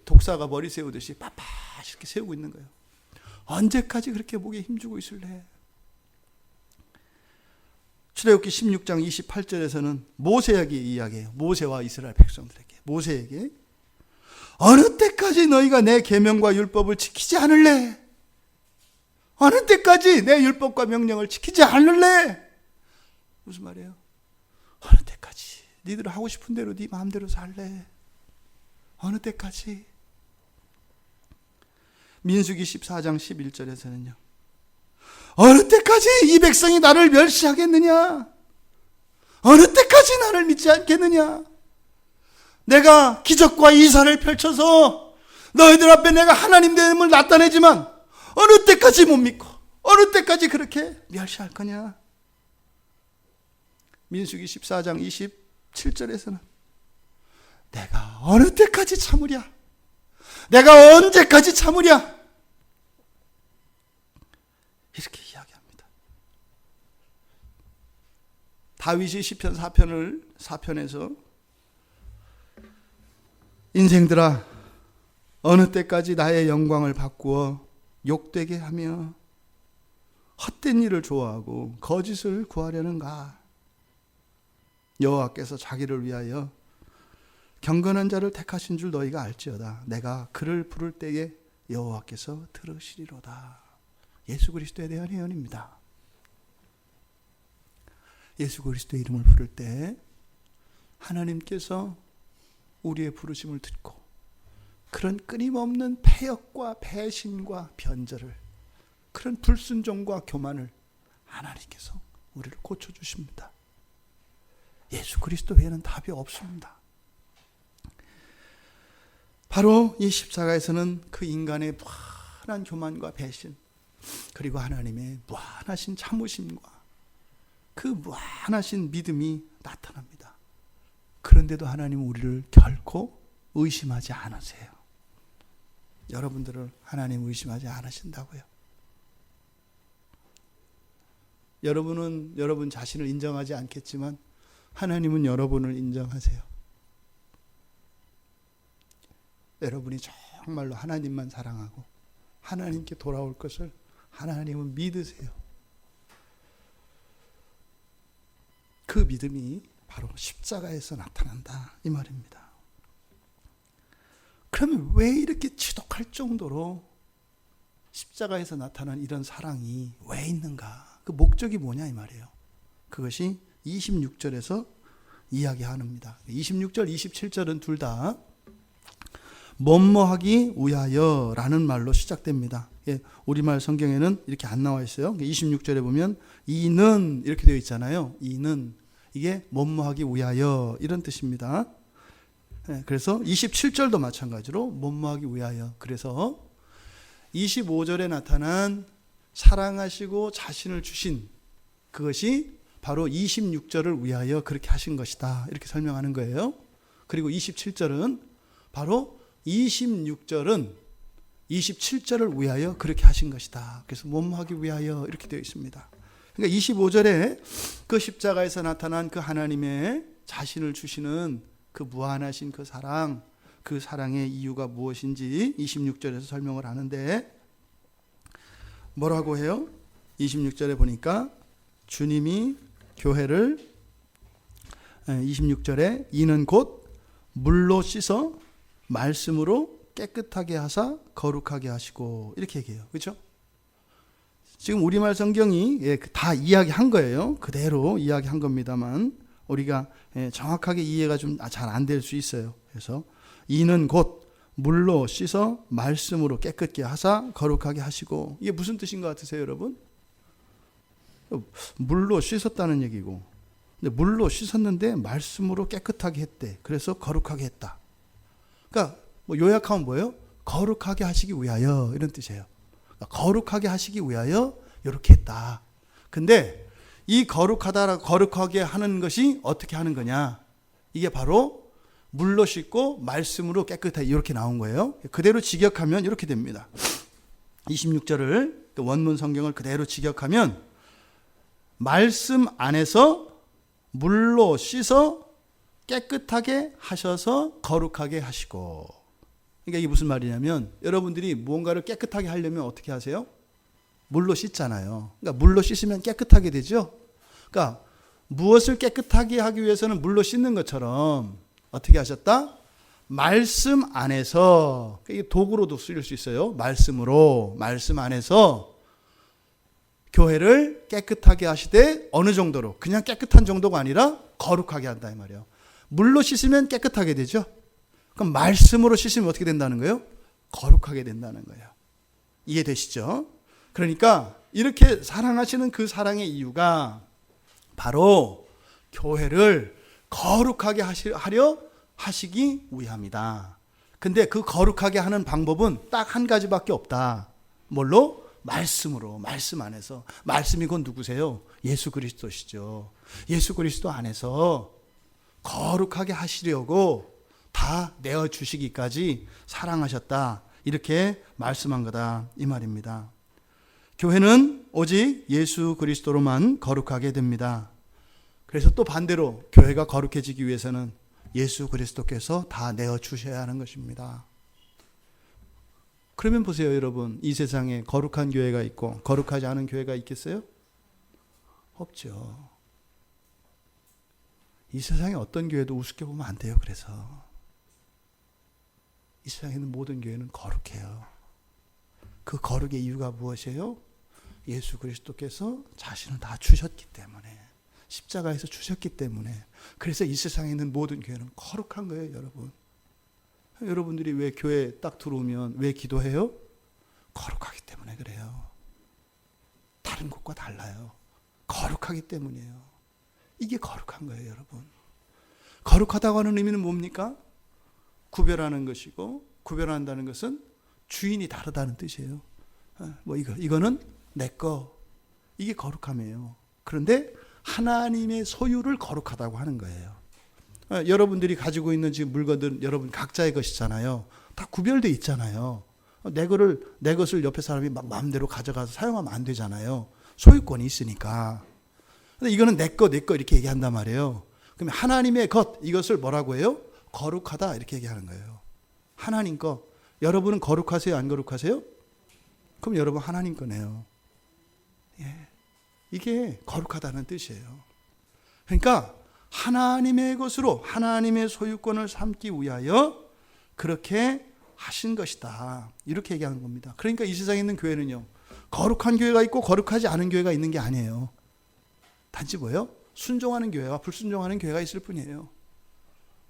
S1: 독사가 머리 세우듯이 빳빳 이렇게 세우고 있는 거예요. 언제까지 그렇게 목에 힘주고 있을래? 출애굽기 16장 28절에서는 모세에게 이야기해요. 모세와 이스라엘 백성들에게, 모세에게 어느 때까지 너희가 내 계명과 율법을 지키지 않을래? 어느 때까지 내 율법과 명령을 지키지 않을래? 무슨 말이에요? 어느 때까지 니들 하고 싶은 대로 네 마음대로 살래? 어느 때까지? 민수기 14장 11절에서는요, 어느 때까지 이 백성이 나를 멸시하겠느냐? 어느 때까지 나를 믿지 않겠느냐? 내가 기적과 이사를 펼쳐서 너희들 앞에 내가 하나님 됨을 나타내지만 어느 때까지 못 믿고 어느 때까지 그렇게 멸시할 거냐? 민수기 14장 27절에서는 내가 어느 때까지 참으랴? 내가 언제까지 참으랴? 이렇게 이야기합니다. 다윗이 시편 4편에서 인생들아 어느 때까지 나의 영광을 바꾸어 욕되게 하며 헛된 일을 좋아하고 거짓을 구하려는가? 여호와께서 자기를 위하여 경건한 자를 택하신 줄 너희가 알지어다. 내가 그를 부를 때에 여호와께서 들으시리로다. 예수 그리스도에 대한 예언입니다. 예수 그리스도의 이름을 부를 때 하나님께서 우리의 부르심을 듣고 그런 끊임없는 패역과 배신과 변절을, 그런 불순종과 교만을 하나님께서 우리를 고쳐주십니다. 예수 그리스도 외에는 답이 없습니다. 바로 이 십자가에서는 그 인간의 무한한 교만과 배신, 그리고 하나님의 무한하신 참으심과 그 무한하신 믿음이 나타납니다. 그런데도 하나님은 우리를 결코 의심하지 않으세요. 여러분들을 하나님 의심하지 않으신다고요. 여러분은 여러분 자신을 인정하지 않겠지만 하나님은 여러분을 인정하세요. 여러분이 정말로 하나님만 사랑하고 하나님께 돌아올 것을 하나님은 믿으세요. 그 믿음이 바로 십자가에서 나타난다 이 말입니다. 그러면 왜 이렇게 지독할 정도로 십자가에서 나타난 이런 사랑이 왜 있는가? 그 목적이 뭐냐 이 말이에요. 그것이 26절에서 이야기합니다. 26절, 27절은 둘 다 뭐뭐하기 위하여 라는 말로 시작됩니다. 우리말 성경에는 이렇게 안 나와 있어요. 26절에 보면 이는 이렇게 되어 있잖아요. 이는 이게 뭐뭐하기 위하여 이런 뜻입니다. 그래서 27절도 마찬가지로 뭐뭐하기 위하여. 그래서 25절에 나타난 사랑하시고 자신을 주신 그것이 바로 26절을 위하여 그렇게 하신 것이다. 이렇게 설명하는 거예요. 그리고 27절은 바로 26절은 27절을 위하여 그렇게 하신 것이다. 그래서 뭐뭐하기 위하여 이렇게 되어 있습니다. 그러니까 25절에 그 십자가에서 나타난 그 하나님의 자신을 주시는 그 무한하신 그 사랑, 그 사랑의 이유가 무엇인지 26절에서 설명을 하는데 뭐라고 해요? 26절에 보니까 주님이 교회를 26절에 이는 곧 물로 씻어 말씀으로 깨끗하게 하사 거룩하게 하시고 이렇게 얘기해요. 그렇죠? 지금 우리말 성경이 다 이야기한 거예요. 그대로 이야기한 겁니다만 우리가 정확하게 이해가 좀 잘 안 될 수 있어요. 그래서 이는 곧 물로 씻어 말씀으로 깨끗게 하사 거룩하게 하시고 이게 무슨 뜻인 것 같으세요, 여러분? 물로 씻었다는 얘기고 근데 물로 씻었는데 말씀으로 깨끗하게 했대. 그래서 거룩하게 했다. 그러니까 뭐 요약하면 뭐예요? 거룩하게 하시기 위하여 이런 뜻이에요. 그러니까 거룩하게 하시기 위하여 이렇게 했다. 근데 이 거룩하게 하는 것이 어떻게 하는 거냐? 이게 바로 물로 씻고 말씀으로 깨끗하게 이렇게 나온 거예요. 그대로 직역하면 이렇게 됩니다. 26절을 원문 성경을 그대로 직역하면 말씀 안에서 물로 씻어 깨끗하게 하셔서 거룩하게 하시고. 그러니까 이게 무슨 말이냐면 여러분들이 무언가를 깨끗하게 하려면 어떻게 하세요? 물로 씻잖아요. 그러니까 물로 씻으면 깨끗하게 되죠. 그러니까 무엇을 깨끗하게 하기 위해서는 물로 씻는 것처럼 어떻게 하셨다? 말씀 안에서, 이게 도구로도 쓰일 수 있어요. 말씀으로, 말씀 안에서 교회를 깨끗하게 하시되 어느 정도로? 그냥 깨끗한 정도가 아니라 거룩하게 한다 이 말이에요. 물로 씻으면 깨끗하게 되죠. 그럼 말씀으로 씻으면 어떻게 된다는 거예요? 거룩하게 된다는 거예요. 이해되시죠? 그러니까 이렇게 사랑하시는 그 사랑의 이유가 바로 교회를 거룩하게 하려 하시기 위함이다. 근데 그 거룩하게 하는 방법은 딱 한 가지밖에 없다. 뭘로? 말씀으로, 말씀 안에서. 말씀이 곧 누구세요? 예수 그리스도시죠. 예수 그리스도 안에서 거룩하게 하시려고 다 내어주시기까지 사랑하셨다. 이렇게 말씀한 거다 이 말입니다. 교회는 오직 예수 그리스도로만 거룩하게 됩니다. 그래서 또 반대로 교회가 거룩해지기 위해서는 예수 그리스도께서 다 내어주셔야 하는 것입니다. 그러면 보세요 여러분, 이 세상에 거룩한 교회가 있고 거룩하지 않은 교회가 있겠어요? 없죠. 이 세상에 어떤 교회도 우습게 보면 안 돼요. 그래서 이 세상에 있는 모든 교회는 거룩해요. 그 거룩의 이유가 무엇이에요? 예수 그리스도께서 자신을 다 주셨기 때문에, 십자가에서 주셨기 때문에. 그래서 이 세상에 있는 모든 교회는 거룩한 거예요. 여러분, 여러분들이 왜 교회 딱 들어오면 왜 기도해요? 거룩하기 때문에 그래요. 다른 곳과 달라요. 거룩하기 때문이에요. 이게 거룩한 거예요, 여러분. 거룩하다고 하는 의미는 뭡니까? 구별하는 것이고, 구별한다는 것은 주인이 다르다는 뜻이에요. 뭐 이거는 내 거. 이게 거룩함이에요. 그런데 하나님의 소유를 거룩하다고 하는 거예요. 여러분들이 가지고 있는 지금 물건들은 여러분 각자의 것이잖아요. 다 구별되어 있잖아요. 내 것을 옆에 사람이 막 마음대로 가져가서 사용하면 안 되잖아요. 소유권이 있으니까. 근데 이거는 내 거 이렇게 얘기한단 말이에요. 그러면 하나님의 것, 이것을 뭐라고 해요? 거룩하다 이렇게 얘기하는 거예요. 하나님 거. 여러분은 거룩하세요? 안 거룩하세요? 그럼 여러분 하나님 거네요. 예. 이게 거룩하다는 뜻이에요. 그러니까 하나님의 것으로 하나님의 소유권을 삼기 위하여 그렇게 하신 것이다. 이렇게 얘기하는 겁니다. 그러니까 이 세상에 있는 교회는요, 거룩한 교회가 있고 거룩하지 않은 교회가 있는 게 아니에요. 단지 뭐예요? 순종하는 교회와 불순종하는 교회가 있을 뿐이에요.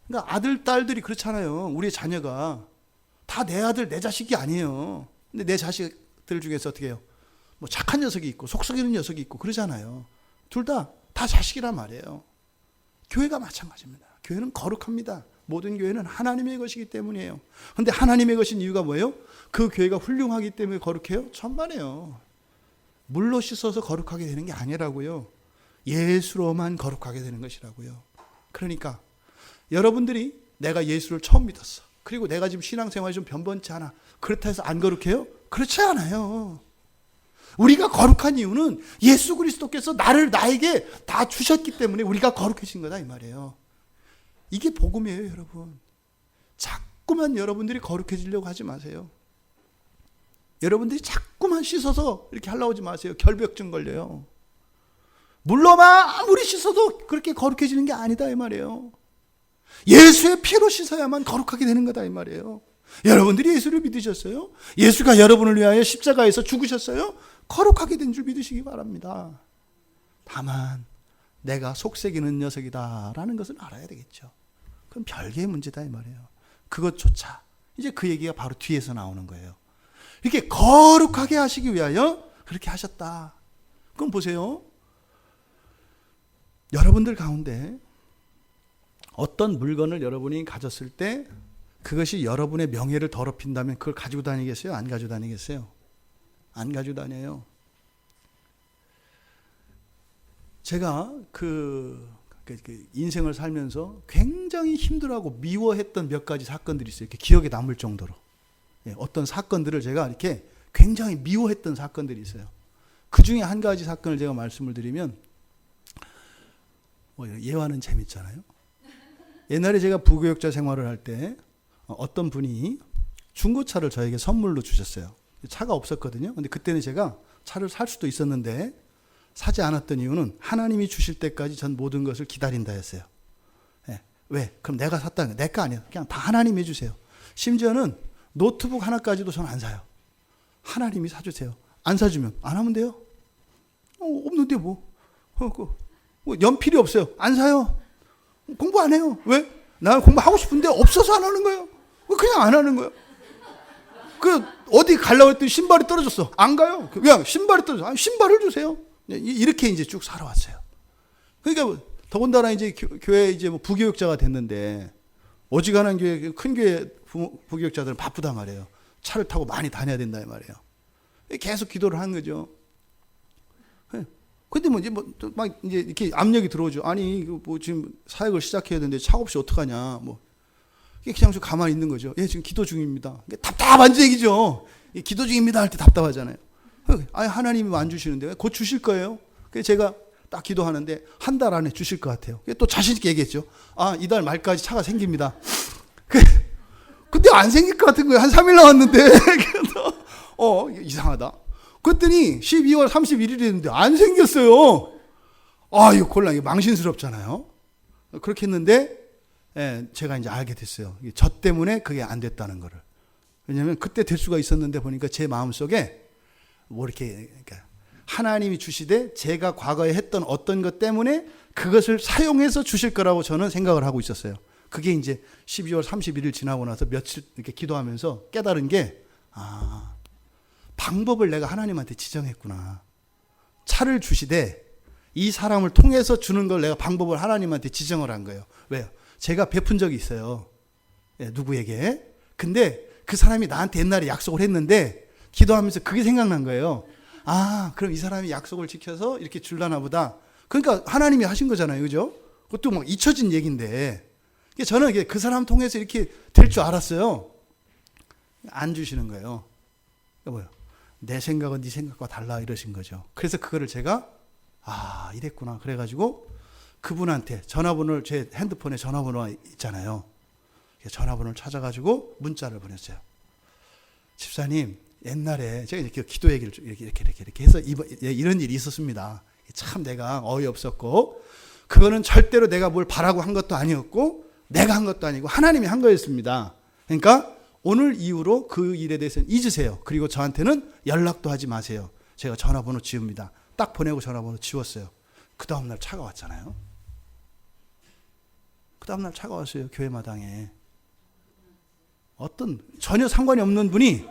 S1: 그러니까 아들, 딸들이 그렇잖아요. 우리의 자녀가 다 내 아들, 내 자식이 아니에요. 근데 내 자식들 중에서 어떻게 해요? 뭐 착한 녀석이 있고 속 썩이는 녀석이 있고 그러잖아요. 둘 다 자식이란 말이에요. 교회가 마찬가지입니다. 교회는 거룩합니다. 모든 교회는 하나님의 것이기 때문이에요. 그런데 하나님의 것인 이유가 뭐예요? 그 교회가 훌륭하기 때문에 거룩해요? 천만에요. 물로 씻어서 거룩하게 되는 게 아니라고요. 예수로만 거룩하게 되는 것이라고요. 그러니까 여러분들이 내가 예수를 처음 믿었어. 그리고 내가 지금 신앙생활이 좀 변변치 않아. 그렇다 해서 안 거룩해요? 그렇지 않아요. 우리가 거룩한 이유는 예수 그리스도께서 나에게 다 주셨기 때문에 우리가 거룩해진 거다 이 말이에요. 이게 복음이에요, 여러분. 자꾸만 여러분들이 거룩해지려고 하지 마세요. 여러분들이 자꾸만 씻어서 이렇게 하려고 하지 마세요. 결벽증 걸려요. 물로만 아무리 씻어도 그렇게 거룩해지는 게 아니다 이 말이에요. 예수의 피로 씻어야만 거룩하게 되는 거다 이 말이에요. 여러분들이 예수를 믿으셨어요? 예수가 여러분을 위하여 십자가에서 죽으셨어요? 거룩하게 된 줄 믿으시기 바랍니다. 다만 내가 속색이는 녀석이다라는 것을 알아야 되겠죠. 그건 별개의 문제다 이 말이에요. 그것조차 이제 그 얘기가 바로 뒤에서 나오는 거예요. 이렇게 거룩하게 하시기 위하여 그렇게 하셨다. 그럼 보세요. 여러분들 가운데 어떤 물건을 여러분이 가졌을 때 그것이 여러분의 명예를 더럽힌다면 그걸 가지고 다니겠어요? 안 가지고 다니겠어요? 안 가지고 다녀요. 제가 그 인생을 살면서 굉장히 힘들어하고 미워했던 몇 가지 사건들이 있어요. 이렇게 기억에 남을 정도로. 어떤 사건들을 제가 이렇게 굉장히 미워했던 사건들이 있어요. 그 중에 한 가지 사건을 제가 말씀을 드리면, 예화는 재밌잖아요. 옛날에 제가 부교육자 생활을 할 때 어떤 분이 중고차를 저에게 선물로 주셨어요. 차가 없었거든요. 근데 그때는 제가 차를 살 수도 있었는데 사지 않았던 이유는 하나님이 주실 때까지 전 모든 것을 기다린다 했어요. 왜? 그럼 내가 샀다는 거 내 거 아니에요. 그냥 다 하나님이 주세요. 심지어는 노트북 하나까지도 전 안 사요. 하나님이 사주세요. 안 사주면 안 하면 돼요. 없는데 뭐 연필이 없어요. 안 사요. 공부 안 해요. 왜? 나는 공부하고 싶은데 없어서 안 하는 거예요. 그냥 안 하는 거예요. 어디 가려고 했더니 신발이 떨어졌어. 안 가요. 그냥 신발이 떨어졌어. 아니, 신발을 주세요. 이렇게 이제 쭉 살아왔어요. 그러니까 더군다나 이제 교회 이제 뭐 부교육자가 됐는데 어지간한 교회, 큰 교회 부교육자들은 바쁘단 말이에요. 차를 타고 많이 다녀야 된다 이 말이에요. 계속 기도를 하는 거죠. 근데 막 이제 이렇게 압력이 들어오죠. 아니, 지금 사역을 시작해야 되는데 차 없이 어떡하냐. 그냥 좀 가만히 있는 거죠. 예, 지금 기도 중입니다. 답답한 얘기죠. 기도 중입니다 할 때 답답하잖아요. 아니, 하나님이 안 주시는데 곧 주실 거예요. 그래서 제가 딱 기도하는데 한 달 안에 주실 것 같아요. 또 자신 있게 얘기했죠. 이달 말까지 차가 생깁니다. 근데 안 생길 것 같은 거예요. 한 3일 남았는데. 이상하다. 그랬더니 12월 31일이 됐는데 안 생겼어요. 이거 곤란, 이거 망신스럽잖아요. 그렇게 했는데, 제가 이제 알게 됐어요. 저 때문에 그게 안 됐다는 거를. 왜냐면 그때 될 수가 있었는데 보니까 제 마음 속에 그러니까 하나님이 주시되 제가 과거에 했던 어떤 것 때문에 그것을 사용해서 주실 거라고 저는 생각을 하고 있었어요. 그게 이제 12월 31일 지나고 나서 며칠 이렇게 기도하면서 깨달은 게, 방법을 내가 하나님한테 지정했구나. 차를 주시되 이 사람을 통해서 주는 걸 내가 방법을 하나님한테 지정을 한 거예요. 왜요? 제가 베푼 적이 있어요. 누구에게. 근데 그 사람이 나한테 옛날에 약속을 했는데 기도하면서 그게 생각난 거예요. 그럼 이 사람이 약속을 지켜서 이렇게 줄라나 보다. 그러니까 하나님이 하신 거잖아요. 그죠? 그것도 막 잊혀진 얘기인데 저는 그 사람 통해서 이렇게 될 줄 알았어요. 안 주시는 거예요. 뭐요? 내 생각은 네 생각과 달라 이러신 거죠. 그래서 그거를 제가 아, 이랬구나. 그래가지고 그분한테 전화번호를, 제 핸드폰에 전화번호가 있잖아요. 전화번호를 찾아가지고 문자를 보냈어요. 집사님, 옛날에 제가 이렇게 기도 얘기를 이렇게 해서 이런 일이 있었습니다. 참 내가 어이없었고, 그거는 절대로 내가 뭘 바라고 한 것도 아니었고, 내가 한 것도 아니고 하나님이 한 거였습니다. 그러니까 오늘 이후로 그 일에 대해서는 잊으세요. 그리고 저한테는 연락도 하지 마세요. 제가 전화번호 지웁니다. 딱 보내고 전화번호 지웠어요. 그 다음날 차가 왔잖아요. 그 다음날 차가 왔어요. 교회 마당에. 어떤 전혀 상관이 없는 분이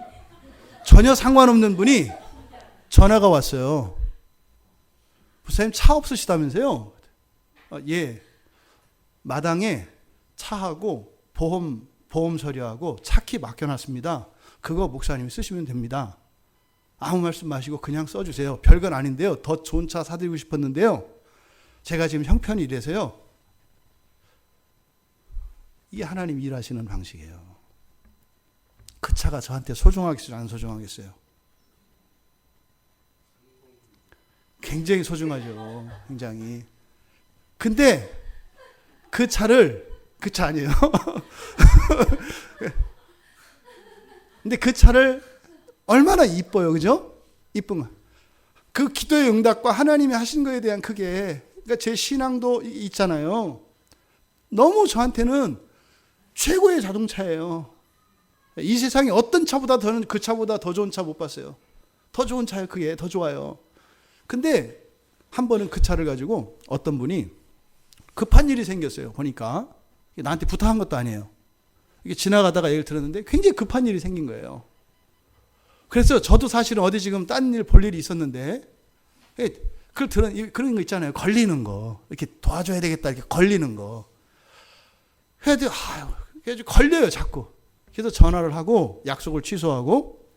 S1: 전화가 왔어요. 목사님 차 없으시다면서요? 예. 마당에 차하고 보험 서류하고 차키 맡겨놨습니다. 그거 목사님이 쓰시면 됩니다. 아무 말씀 마시고 그냥 써주세요. 별건 아닌데요. 더 좋은 차 사드리고 싶었는데요. 제가 지금 형편이 이래서요. 이게 하나님 일하시는 방식이에요. 그 차가 저한테 소중하겠어요? 안 소중하겠어요? 굉장히 소중하죠. 굉장히. 근데 그 차 아니에요. 근데 그 차를 얼마나 이뻐요. 그죠? 이쁜 거. 그 기도의 응답과 하나님이 하신 거에 대한 그게, 그러니까 제 신앙도 있잖아요. 너무 저한테는 최고의 자동차예요. 이 세상에 어떤 차보다 저는 그 차보다 더 좋은 차 못 봤어요. 더 좋은 차예요. 그게 더 좋아요. 근데 한 번은 그 차를 가지고 어떤 분이 급한 일이 생겼어요. 보니까 나한테 부탁한 것도 아니에요. 이게 지나가다가 얘기를 들었는데 굉장히 급한 일이 생긴 거예요. 그래서 저도 사실은 어디 지금 딴 일 볼 일이 있었는데 그런 거 있잖아요. 걸리는 거. 이렇게 도와줘야 되겠다. 이렇게 걸리는 거. 그래서 걸려요. 자꾸. 그래서 전화를 하고 약속을 취소하고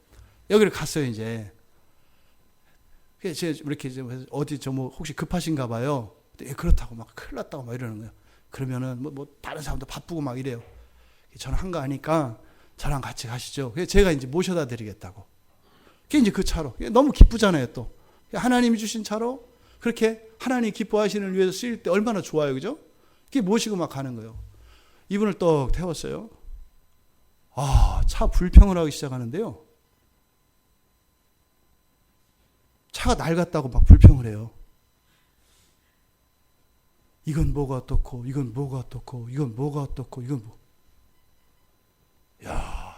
S1: 여기를 갔어요. 이제. 제가 이렇게 어디 혹시 급하신가 봐요. 그렇다고 막 큰일 났다고 막 이러는 거예요. 그러면은 뭐 다른 사람도 바쁘고 막 이래요. 저는 한가하니까 저랑 같이 가시죠. 그래서 제가 이제 모셔다 드리겠다고. 그게 이제 그 차로. 너무 기쁘잖아요, 또. 하나님이 주신 차로 그렇게 하나님 기뻐하시는 위해서 쓰일 때 얼마나 좋아요. 그죠? 그게 모시고 막 가는 거예요. 이분을 떡 태웠어요. 차 불평을 하기 시작하는데요. 차가 낡았다고 막 불평을 해요. 이건 뭐가 어떻고, 이건 뭐가 어떻고, 이건 뭐가 어떻고, 이건 뭐. 야,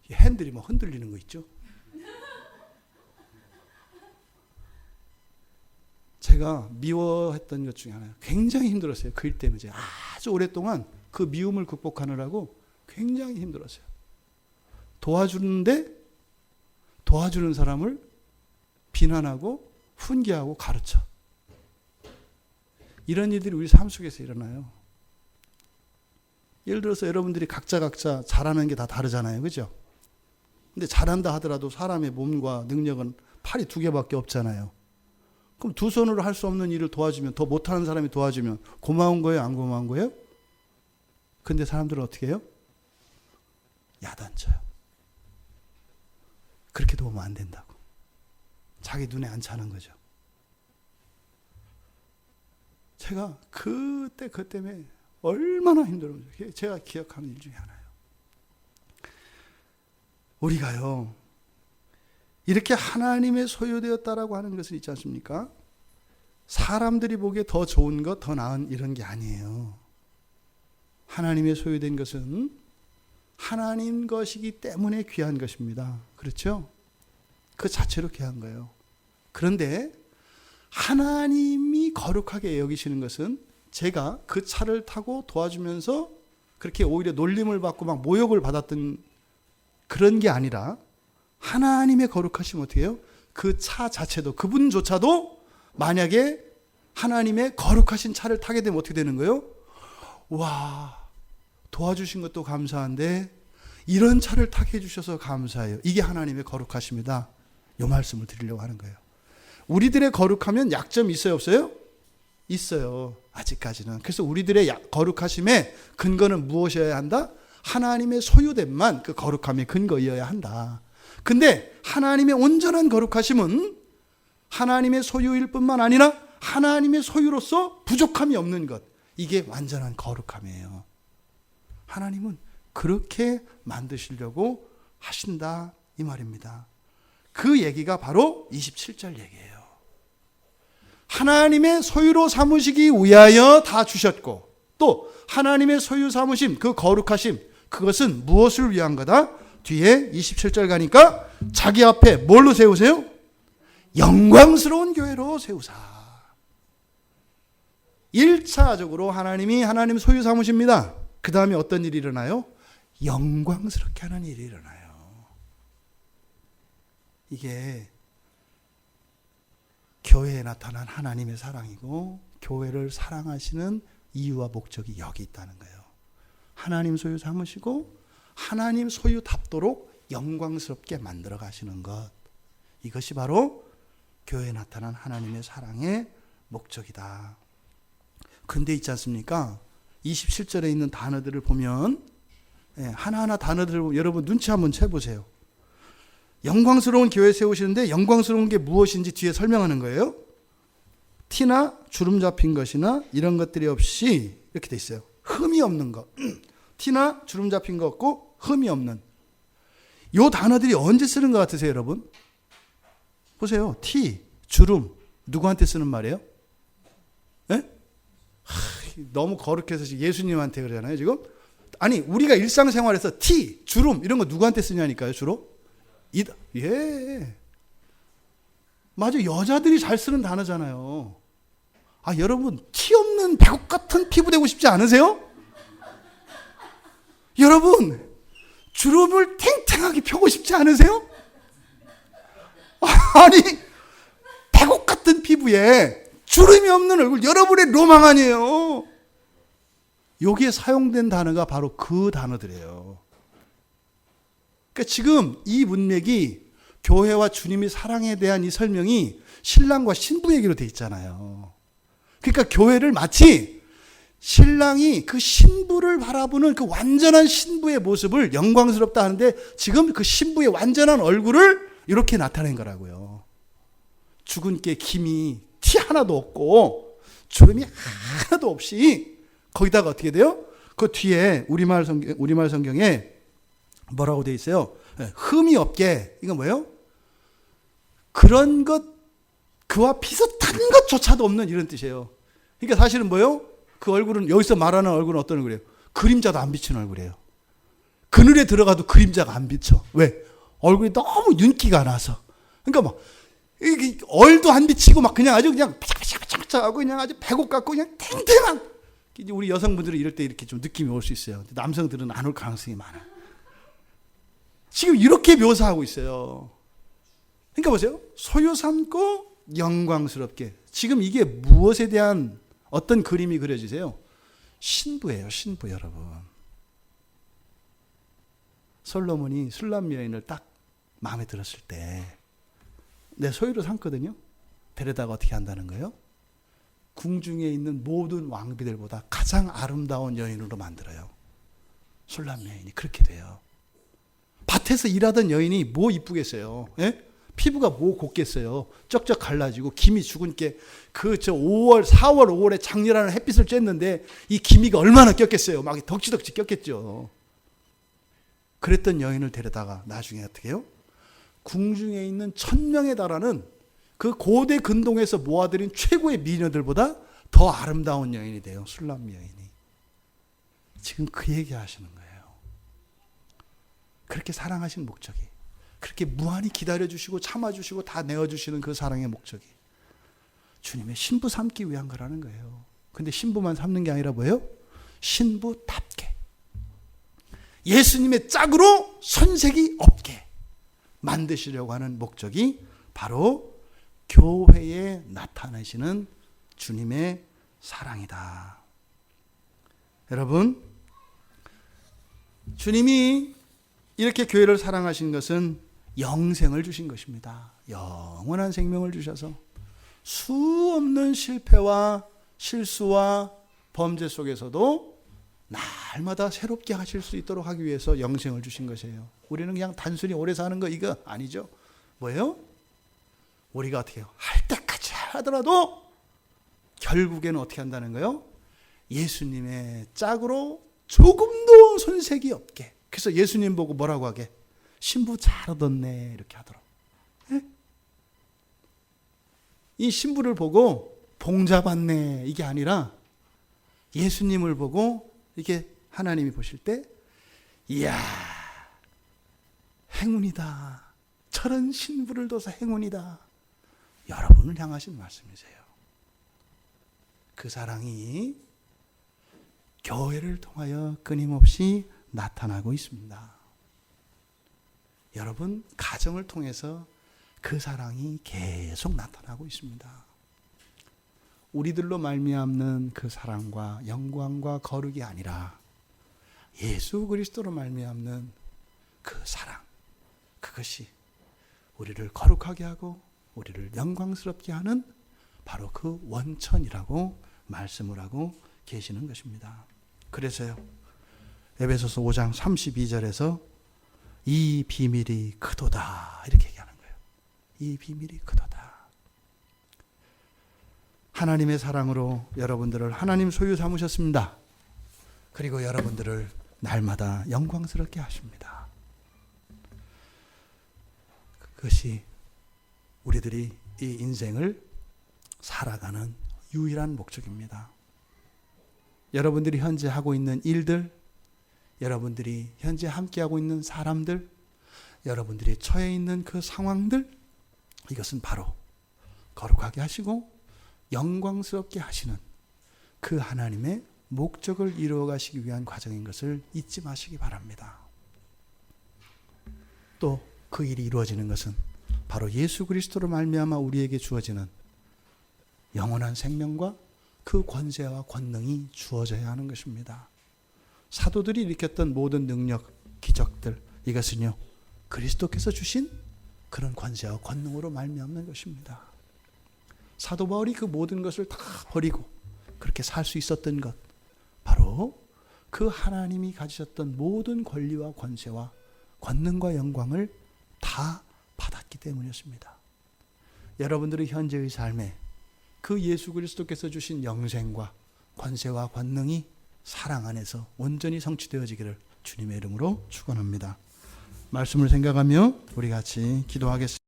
S1: 이 핸들이 막 흔들리는 거 있죠? 제가 미워했던 것 중에 하나예요. 굉장히 힘들었어요. 그 일 때문에 제가 아주 오랫동안 그 미움을 극복하느라고 굉장히 힘들었어요. 도와주는데 도와주는 사람을 비난하고 훈계하고 가르쳐. 이런 일들이 우리 삶 속에서 일어나요. 예를 들어서 여러분들이 각자 잘하는 게 다 다르잖아요. 그죠? 근데 잘한다 하더라도 사람의 몸과 능력은 팔이 2개밖에 없잖아요. 그럼 두 손으로 할 수 없는 일을 도와주면, 더 못하는 사람이 도와주면 고마운 거예요? 안 고마운 거예요? 근데 사람들은 어떻게 해요? 야단쳐요. 그렇게 도우면 안 된다고. 자기 눈에 안 차는 거죠. 제가 그것 때문에 얼마나 힘들었는지 제가 기억하는 일 중에 하나예요. 우리가요, 이렇게 하나님의 소유되었다라고 하는 것은 있지 않습니까? 사람들이 보기에 더 좋은 것, 더 나은 이런 게 아니에요. 하나님의 소유된 것은 하나님 것이기 때문에 귀한 것입니다. 그렇죠? 그 자체로 귀한 거예요. 그런데 하나님이 거룩하게 여기시는 것은 제가 그 차를 타고 도와주면서 그렇게 오히려 놀림을 받고 막 모욕을 받았던 그런 게 아니라 하나님의 거룩하시면 어떻게 해요? 그 차 자체도, 그분조차도 만약에 하나님의 거룩하신 차를 타게 되면 어떻게 되는 거예요? 와, 도와주신 것도 감사한데 이런 차를 타게 해주셔서 감사해요. 이게 하나님의 거룩하십니다. 이 말씀을 드리려고 하는 거예요. 우리들의 거룩하면 약점이 있어요, 없어요? 있어요. 아직까지는. 그래서 우리들의 거룩하심의 근거는 무엇이어야 한다? 하나님의 소유됨만 그 거룩함의 근거이어야 한다. 근데 하나님의 온전한 거룩하심은 하나님의 소유일 뿐만 아니라 하나님의 소유로서 부족함이 없는 것. 이게 완전한 거룩함이에요. 하나님은 그렇게 만드시려고 하신다 이 말입니다. 그 얘기가 바로 27절 얘기예요. 하나님의 소유로 삼으시기 위하여 다 주셨고 또 하나님의 소유 삼으심, 그 거룩하심, 그것은 무엇을 위한 거다? 뒤에 27절 가니까 자기 앞에 뭘로 세우세요? 영광스러운 교회로 세우사. 1차적으로 하나님이 하나님 소유 삼으십니다. 그 다음에 어떤 일이 일어나요? 영광스럽게 하는 일이 일어나요. 이게 교회에 나타난 하나님의 사랑이고 교회를 사랑하시는 이유와 목적이 여기 있다는 거예요. 하나님 소유 삼으시고 하나님 소유답도록 영광스럽게 만들어 가시는 것. 이것이 바로 교회에 나타난 하나님의 사랑의 목적이다. 근데 있지 않습니까? 27절에 있는 단어들을 보면 하나하나 단어들을 여러분 눈치 한번 채보세요. 영광스러운 교회 세우시는데 영광스러운 게 무엇인지 뒤에 설명하는 거예요. 티나 주름 잡힌 것이나 이런 것들이 없이 이렇게 돼 있어요. 흠이 없는 것. 티나 주름 잡힌 거 없고 흠이 없는. 이 단어들이 언제 쓰는 것 같으세요, 여러분? 보세요. 티, 주름. 누구한테 쓰는 말이에요? 네? 너무 거룩해서 예수님한테 그러잖아요, 지금. 아니, 우리가 일상생활에서 티, 주름 이런 거 누구한테 쓰냐니까요, 주로. 예. 맞아, 여자들이 잘 쓰는 단어잖아요. 아, 여러분, 티 없는 백옥 같은 피부 되고 싶지 않으세요? 여러분, 주름을 탱탱하게 펴고 싶지 않으세요? 아니, 백옥 같은 피부에 주름이 없는 얼굴, 여러분의 로망 아니에요? 여기에 사용된 단어가 바로 그 단어들이에요. 그러니까 지금 이 문맥이 교회와 주님의 사랑에 대한 이 설명이 신랑과 신부 얘기로 돼 있잖아요. 그러니까 교회를 마치 신랑이 그 신부를 바라보는 그 완전한 신부의 모습을 영광스럽다 하는데 지금 그 신부의 완전한 얼굴을 이렇게 나타낸 거라고요. 죽은 께 김이 티 하나도 없고 주름이 하나도 없이 거기다가 어떻게 돼요? 그 뒤에 우리말 성경에 뭐라고 돼 있어요? 흠이 없게. 이건 뭐예요? 그런 것, 그와 비슷한 것조차도 없는 이런 뜻이에요. 그러니까 사실은 뭐예요? 그 얼굴은, 여기서 말하는 얼굴은 어떤 얼굴이에요? 그림자도 안 비치는 얼굴이에요. 그늘에 들어가도 그림자가 안 비쳐. 왜? 얼굴이 너무 윤기가 나서. 그러니까 막 얼도 안 비치고 막 그냥 아주 그냥 바짝바짝바짝하고 그냥 아주 백옥 같고 그냥 탱탱한. 이제 우리 여성분들은 이럴 때 이렇게 좀 느낌이 올 수 있어요. 남성들은 안 올 가능성이 많아요. 지금 이렇게 묘사하고 있어요. 그러니까 보세요. 소유 삼고 영광스럽게. 지금 이게 무엇에 대한 어떤 그림이 그려지세요? 신부예요. 신부 여러분. 솔로몬이 술람 여인을 딱 마음에 들었을 때 내 소유로 삼거든요. 데려다가 어떻게 한다는 거예요? 궁중에 있는 모든 왕비들보다 가장 아름다운 여인으로 만들어요. 술람 여인이 그렇게 돼요. 밭에서 일하던 여인이 뭐 이쁘겠어요? 예? 피부가 뭐 곱겠어요? 쩍쩍 갈라지고 김이 죽은 게 그 5월, 4월, 5월에 장렬하는 햇빛을 쬐는데 이 기미가 얼마나 꼈겠어요? 막 덕지덕지 꼈겠죠. 그랬던 여인을 데려다가 나중에 어떻게 해요? 궁중에 있는 1000명에 달하는 그 고대 근동에서 모아들인 최고의 미녀들보다 더 아름다운 여인이 돼요. 술람 여인이. 지금 그 얘기 하시는 거예요. 그렇게 사랑하신 목적이, 그렇게 무한히 기다려주시고 참아주시고 다 내어주시는 그 사랑의 목적이 주님의 신부 삼기 위한 거라는 거예요. 근데 신부만 삼는 게 아니라 뭐예요? 신부답게. 예수님의 짝으로 손색이 없게 만드시려고 하는 목적이 바로 교회에 나타내시는 주님의 사랑이다. 여러분, 주님이 이렇게 교회를 사랑하신 것은 영생을 주신 것입니다. 영원한 생명을 주셔서 수 없는 실패와 실수와 범죄 속에서도 날마다 새롭게 하실 수 있도록 하기 위해서 영생을 주신 것이에요. 우리는 그냥 단순히 오래 사는 거 이거 아니죠. 뭐예요? 우리가 어떻게 해요? 할 때까지 하더라도 결국에는 어떻게 한다는 거예요? 예수님의 짝으로 조금도 손색이 없게. 그래서 예수님 보고 뭐라고 하게? 신부 잘 얻었네 이렇게 하더라고. 예? 이 신부를 보고 봉잡았네 이게 아니라 예수님을 보고 이렇게 하나님이 보실 때 이야 행운이다. 저런 신부를 둬서 행운이다. 여러분을 향하신 말씀이세요. 그 사랑이 교회를 통하여 끊임없이 나타나고 있습니다. 여러분 가정을 통해서 그 사랑이 계속 나타나고 있습니다. 우리들로 말미암는 그 사랑과 영광과 거룩이 아니라 예수 그리스도로 말미암는 그 사랑, 그것이 우리를 거룩하게 하고 우리를 영광스럽게 하는 바로 그 원천이라고 말씀을 하고 계시는 것입니다. 그래서요 에베소서 5장 32절에서 이 비밀이 크도다 이렇게 얘기하는 거예요. 이 비밀이 크도다. 하나님의 사랑으로 여러분들을 하나님 소유 삼으셨습니다. 그리고 여러분들을 날마다 영광스럽게 하십니다. 그것이 우리들이 이 인생을 살아가는 유일한 목적입니다. 여러분들이 현재 하고 있는 일들, 여러분들이 현재 함께하고 있는 사람들, 여러분들이 처해 있는 그 상황들, 이것은 바로 거룩하게 하시고 영광스럽게 하시는 그 하나님의 목적을 이루어 가시기 위한 과정인 것을 잊지 마시기 바랍니다. 또 그 일이 이루어지는 것은 바로 예수 그리스도로 말미암아 우리에게 주어지는 영원한 생명과 그 권세와 권능이 주어져야 하는 것입니다. 사도들이 일으켰던 모든 능력, 기적들, 이것은요 그리스도께서 주신 그런 권세와 권능으로 말미암는 것입니다. 사도 바울이 그 모든 것을 다 버리고 그렇게 살 수 있었던 것, 바로 그 하나님이 가지셨던 모든 권리와 권세와 권능과 영광을 다 받았기 때문이었습니다. 여러분들의 현재의 삶에 그 예수 그리스도께서 주신 영생과 권세와 권능이 사랑 안에서 온전히 성취되어지기를 주님의 이름으로 축원합니다. 말씀을 생각하며 우리 같이 기도하겠습니다.